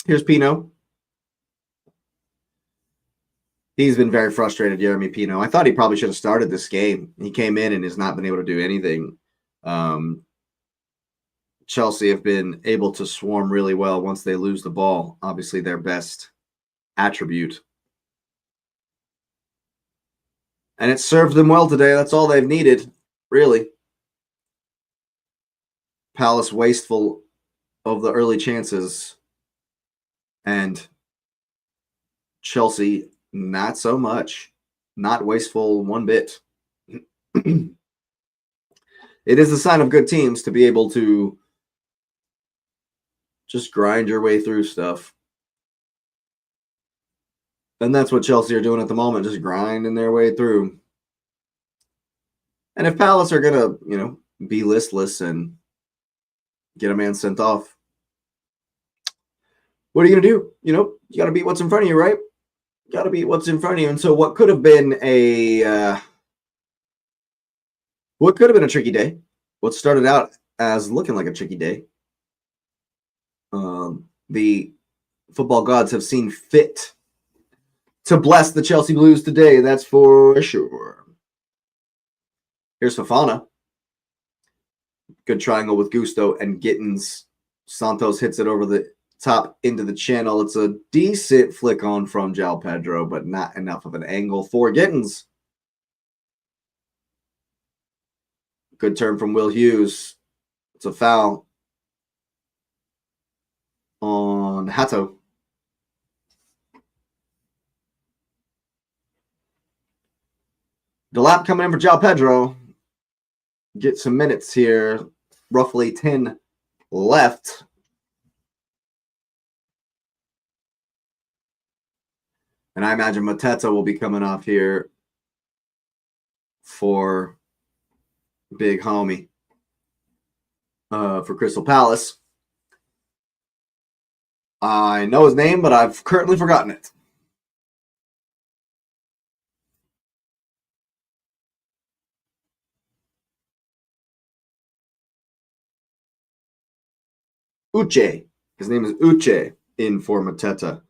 Here's Pino. He's been very frustrated, Jeremy Pino. I thought he probably should have started this game. He came in and has not been able to do anything. Chelsea have been able to swarm really well once they lose the ball. Obviously, their best attribute. And it served them well today. That's all they've needed, really. Palace wasteful of the early chances. And Chelsea, not so much. Not wasteful one bit. It is a sign of good teams to be able to just grind your way through stuff. And that's what Chelsea are doing at the moment, just grinding their way through. And if Palace are going to, be listless and get a man sent off, what are you going to do? You got to beat what's in front of you, right? You got to beat what's in front of you. And so what could have been a tricky day, what started out as looking like a tricky day, the football gods have seen fit to bless the Chelsea Blues today. That's for sure. Here's Fofana. Good triangle with Gusto and Gittins. Santos hits it over the top into the channel. It's a decent flick on from João Pedro, but not enough of an angle for Gittins. Good turn from Will Hughes. It's a foul on Hato. Delap coming in for João Pedro. Get some minutes here. Roughly 10 left. And I imagine Mateta will be coming off here for big homie for Crystal Palace. I know his name, but I've currently forgotten it. Uche. His name is Uche in for Mateta.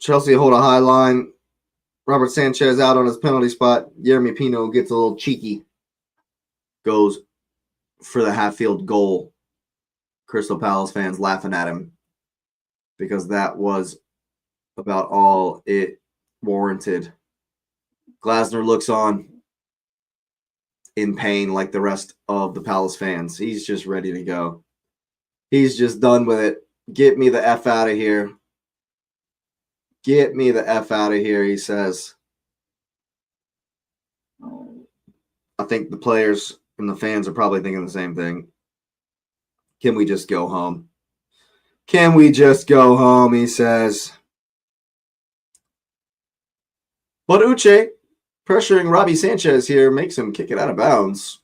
Chelsea hold a high line. Robert Sanchez out on his penalty spot. Yeremy Pino gets a little cheeky. Goes for the half-field goal. Crystal Palace fans laughing at him because that was about all it warranted. Glasner looks on in pain like the rest of the Palace fans. He's just ready to go. He's just done with it. Get me the F out of here. Get me the F out of here, he says. I think the players and the fans are probably thinking the same thing. Can we just go home? Can we just go home, he says. But Uche, pressuring Robbie Sanchez here, makes him kick it out of bounds.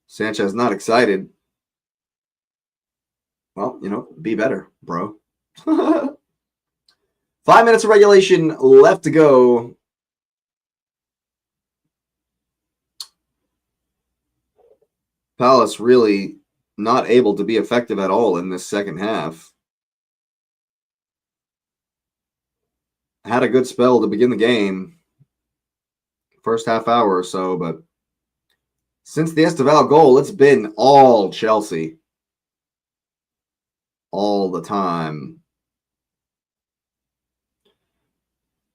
Sanchez not excited. Well, be better, bro. 5 minutes of regulation left to go. Palace really not able to be effective at all in this second half. Had a good spell to begin the game. First half hour or so, but since the Esteval goal, it's been all Chelsea. All the time.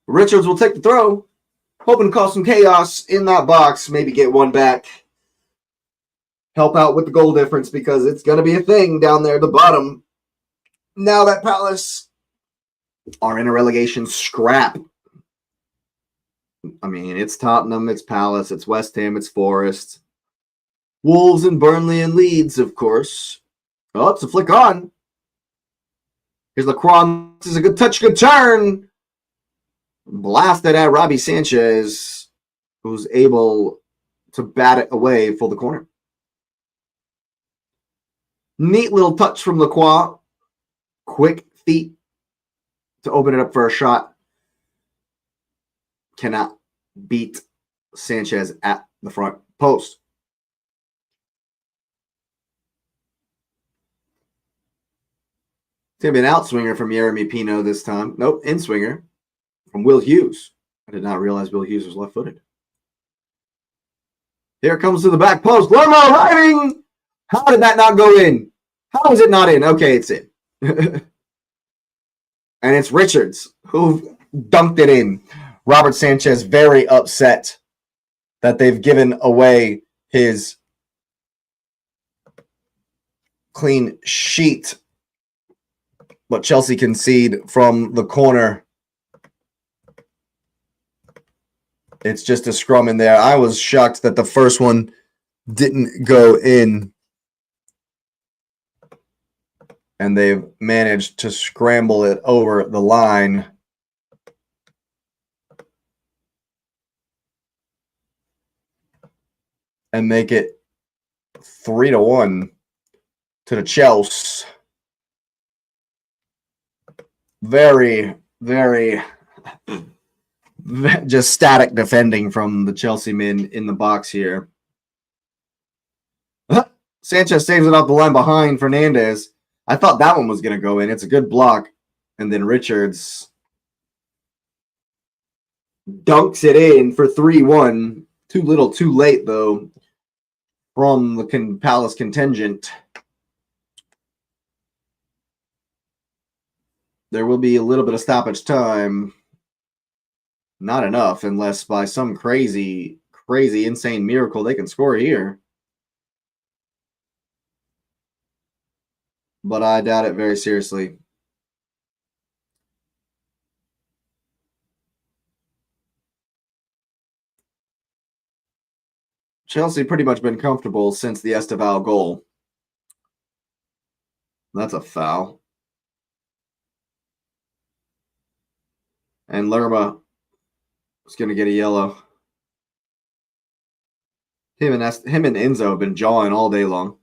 Richards will take the throw. Hoping to cause some chaos in that box. Maybe get one back. Help out with the goal difference because it's going to be a thing down there at the bottom. Now that Palace are in a relegation scrap. I mean, it's Tottenham, it's Palace, it's West Ham, it's Forest. Wolves and Burnley and Leeds, of course. Oh, it's a flick on. Here's Lacroix. This is a good touch, good turn. Blasted at Robbie Sanchez, who's able to bat it away for the corner. Neat little touch from Lacroix. Quick feet to open it up for a shot. Cannot beat Sanchez at the front post. It's going to be an outswinger from Yeremy Pino this time. Nope, in-swinger from Will Hughes. I did not realize Will Hughes was left-footed. Here it comes to the back post. Lerma arriving! How did that not go in? How is it not in? Okay, it's in. And it's Richards who dunked it in. Robert Sanchez very upset that they've given away his clean sheet. But Chelsea concede from the corner. It's just a scrum in there. I was shocked that the first one didn't go in. And they've managed to scramble it over the line. And make it 3-1 to the Chelsea. Very, very just static defending from the Chelsea men in the box here. Sanchez saves it off the line behind Fernandez. I thought that one was going to go in. It's a good block. And then Richards dunks it in for 3-1. Too little, too late, though, from the Palace contingent. There will be a little bit of stoppage time. Not enough, unless by some crazy, insane miracle they can score here. But I doubt it very seriously. Chelsea pretty much been comfortable since the Esteval goal. That's a foul. And Lerma is going to get a yellow. Him and Enzo have been jawing all day long.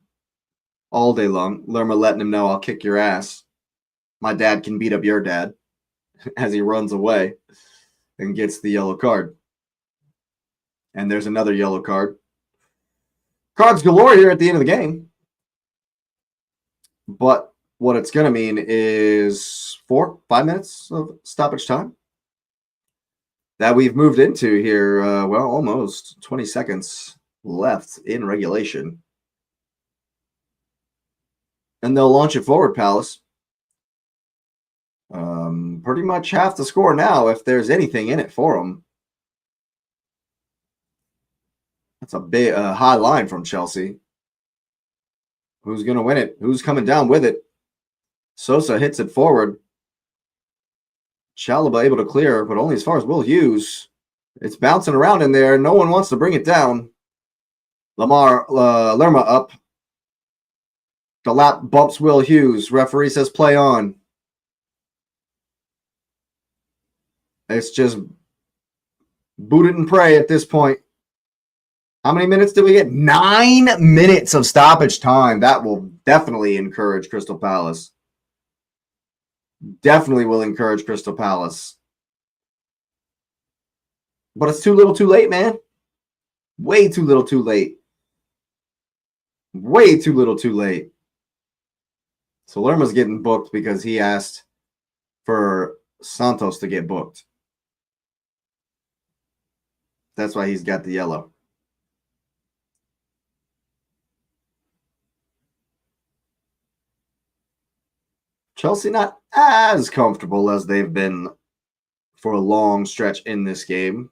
All day long. Lerma letting him know, I'll kick your ass. My dad can beat up your dad. As he runs away and gets the yellow card. And there's another yellow card. Cards galore here at the end of the game. But what it's going to mean is 5 minutes of stoppage time that we've moved into here. Well, almost 20 seconds left in regulation. And they'll launch it forward, Palace. Pretty much have to score now if there's anything in it for them. That's a big high line from Chelsea. Who's going to win it? Who's coming down with it? Sosa hits it forward. Chalobah able to clear, but only as far as Will Hughes. It's bouncing around in there. No one wants to bring it down. Lerma up. The lap bumps Will Hughes. Referee says play on. It's just boot it and pray at this point. How many minutes did we get? 9 minutes of stoppage time. That will definitely encourage Crystal Palace. Definitely will encourage Crystal Palace. But it's too little too late, man. Way too little too late. Way too little too late. So Lerma's getting booked because he asked for Santos to get booked. That's why he's got the yellow. Chelsea not as comfortable as they've been for a long stretch in this game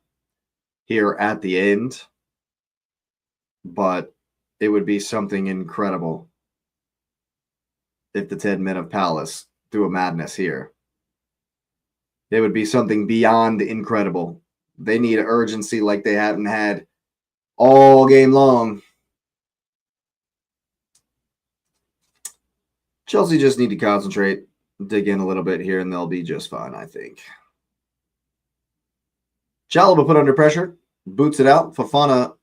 here at the end. But it would be something incredible if the 10 men of Palace do a madness here. It would be something beyond incredible. They need urgency like they haven't had all game long. Chelsea just need to concentrate, dig in a little bit here, and they'll be just fine, I think. Chalobah put under pressure, boots it out. Fofana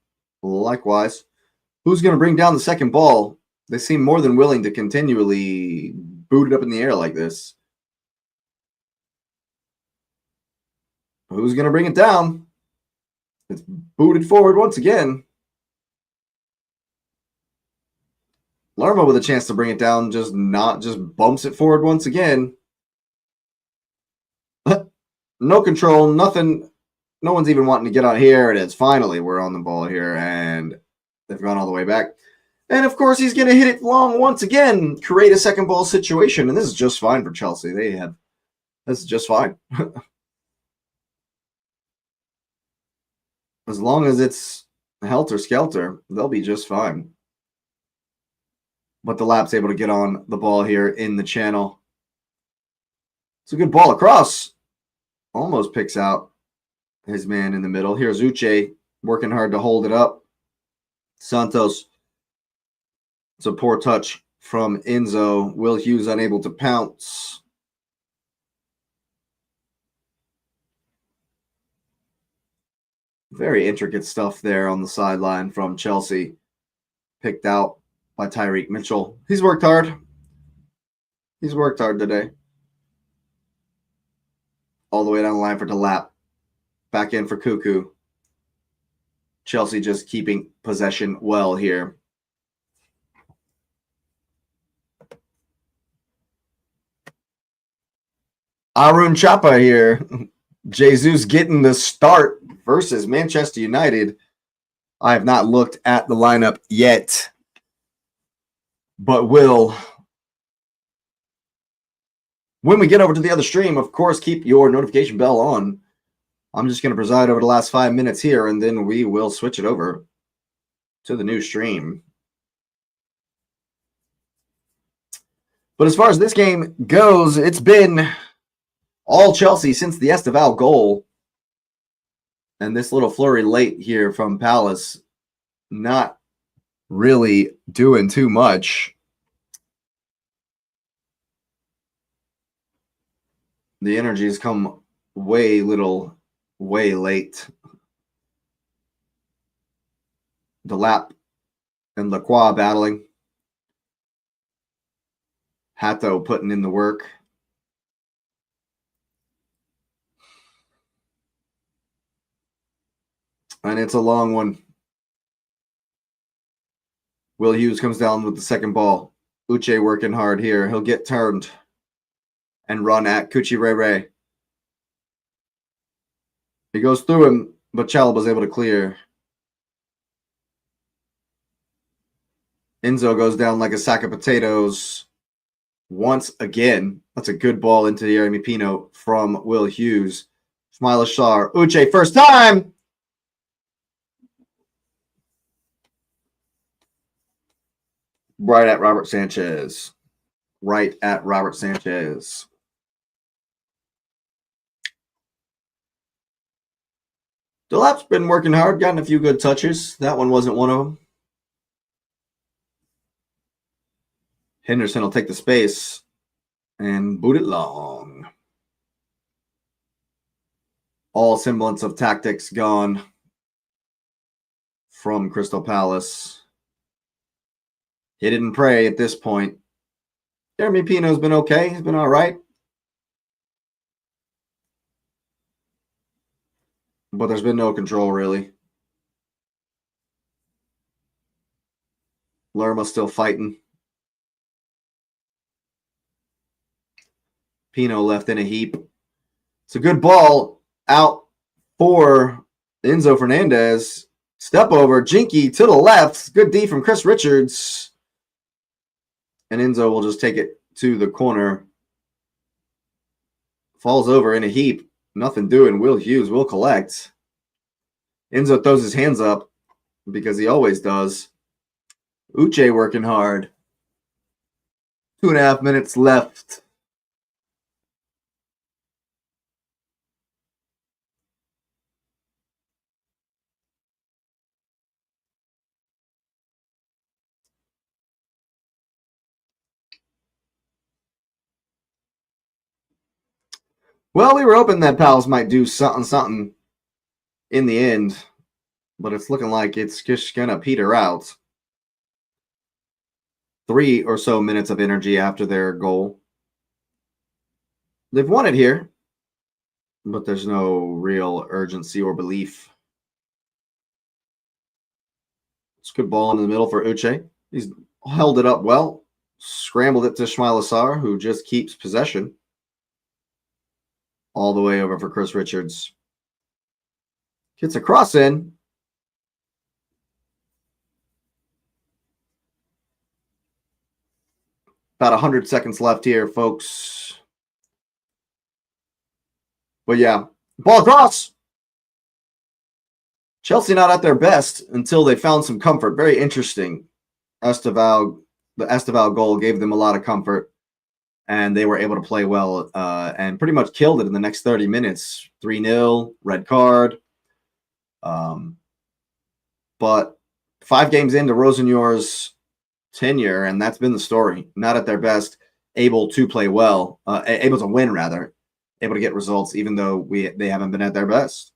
likewise. Who's going to bring down the second ball? They seem more than willing to continually boot it up in the air like this. Who's going to bring it down? It's booted forward once again. Lerma with a chance to bring it down, just bumps it forward once again. No control, nothing No one's even wanting to get on. Here it is. Finally, we're on the ball here, and they've gone all the way back. And of course, he's going to hit it long once again, create a second ball situation, and this is just fine for Chelsea. This is just fine. As long as it's helter skelter, they'll be just fine. But the lap's able to get on the ball here in the channel. It's a good ball across. Almost picks out his man in the middle. Here's Uche working hard to hold it up. Santos. It's a poor touch from Enzo. Will Hughes unable to pounce. Very intricate stuff there on the sideline from Chelsea. Picked out by Tyreek Mitchell. He's worked hard. He's worked hard today. All the way down the line for Delap. Back in for Cuckoo. Chelsea just keeping possession well here. Arun Chapa here. Jesus getting the start versus Manchester United. I have not looked at the lineup yet, but will. When we get over to the other stream, of course, keep your notification bell on. I'm just going to preside over the last 5 minutes here, and then we will switch it over to the new stream. But as far as this game goes, it's been all Chelsea since the Esteval goal. And this little flurry late here from Palace, not really doing too much. The energy has come way late. Delap and Lacroix battling. Hato putting in the work. And it's a long one. Will Hughes comes down with the second ball. Uche working hard here. He'll get turned and run at Kuchirere. He goes through him, but Chalaba's able to clear. Enzo goes down like a sack of potatoes once again. That's a good ball into the Jeremy Pino from Will Hughes. Smile Shar. Uche, first time! Right at Robert Sanchez. Right at Robert Sanchez. Delap's been working hard, gotten a few good touches. That one wasn't one of them. Henderson will take the space and boot it long. All semblance of tactics gone from Crystal Palace. Hit it and pray at this point. Jeremy Pino's been okay. He's been all right. But there's been no control, really. Lerma still fighting. Pino left in a heap. It's a good ball out for Enzo Fernandez. Step over. Jinky to the left. Good D from Chris Richards. And Enzo will just take it to the corner. Falls over in a heap. Nothing doing. Will Hughes will collect. Enzo throws his hands up because he always does. Uche working hard. 2.5 minutes left. Well, we were hoping that Palace might do something in the end, but it's looking like it's just going to peter out. 3 or so minutes of energy after their goal. They've won it here, but there's no real urgency or belief. It's a good ball in the middle for Uche. He's held it up well, scrambled it to Shmail Assar, who just keeps possession. All the way over for Chris Richards. Gets a cross in. About 100 seconds left here, folks. But yeah, ball across. Chelsea not at their best until they found some comfort. Very interesting. The Esteval goal gave them a lot of comfort, and they were able to play well and pretty much killed it in the next 30 minutes. 3-0, red card. But 5 games into Rosenior's tenure, and that's been the story. Not at their best, able to play well, able to win rather, able to get results, even though they haven't been at their best.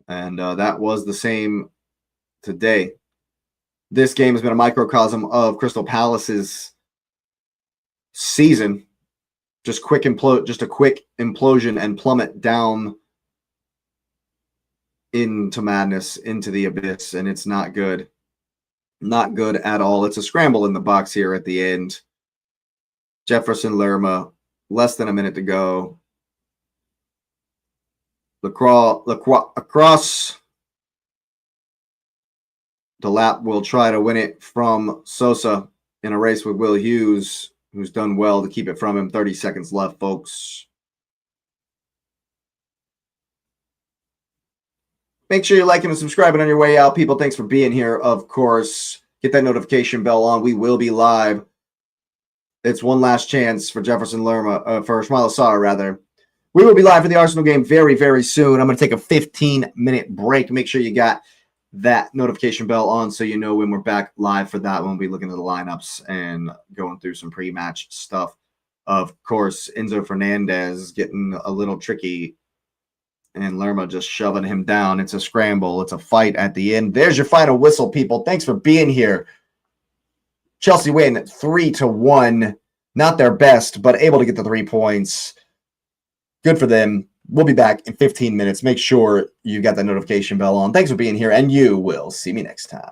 And that was the same today. This game has been a microcosm of Crystal Palace's season. Just a quick implosion and plummet down into madness, into the abyss, and it's not good. Not good at all. It's a scramble in the box here at the end. Jefferson Lerma, less than a minute to go. Across. Delap will try to win it from Sosa in a race with Will Hughes, who's done well to keep it from him. 30 seconds left, folks. Make sure you're liking and subscribing on your way out. People, thanks for being here, of course. Get that notification bell on. We will be live. It's one last chance for Jefferson Lerma, for Ismaila Sarr, rather. We will be live for the Arsenal game very, very soon. I'm going to take a 15-minute break. Make sure you got that notification bell on so you know when we're back live for that. We'll be looking at the lineups and going through some pre-match stuff. Of course, Enzo Fernandez getting a little tricky, and Lerma just shoving him down. It's a scramble. It's a fight at the end. There's your final whistle, people. Thanks for being here. Chelsea win 3-1. Not their best, but able to get the 3 points. Good for them. We'll be back in 15 minutes. Make sure you got that notification bell on. Thanks for being here, and you will see me next time.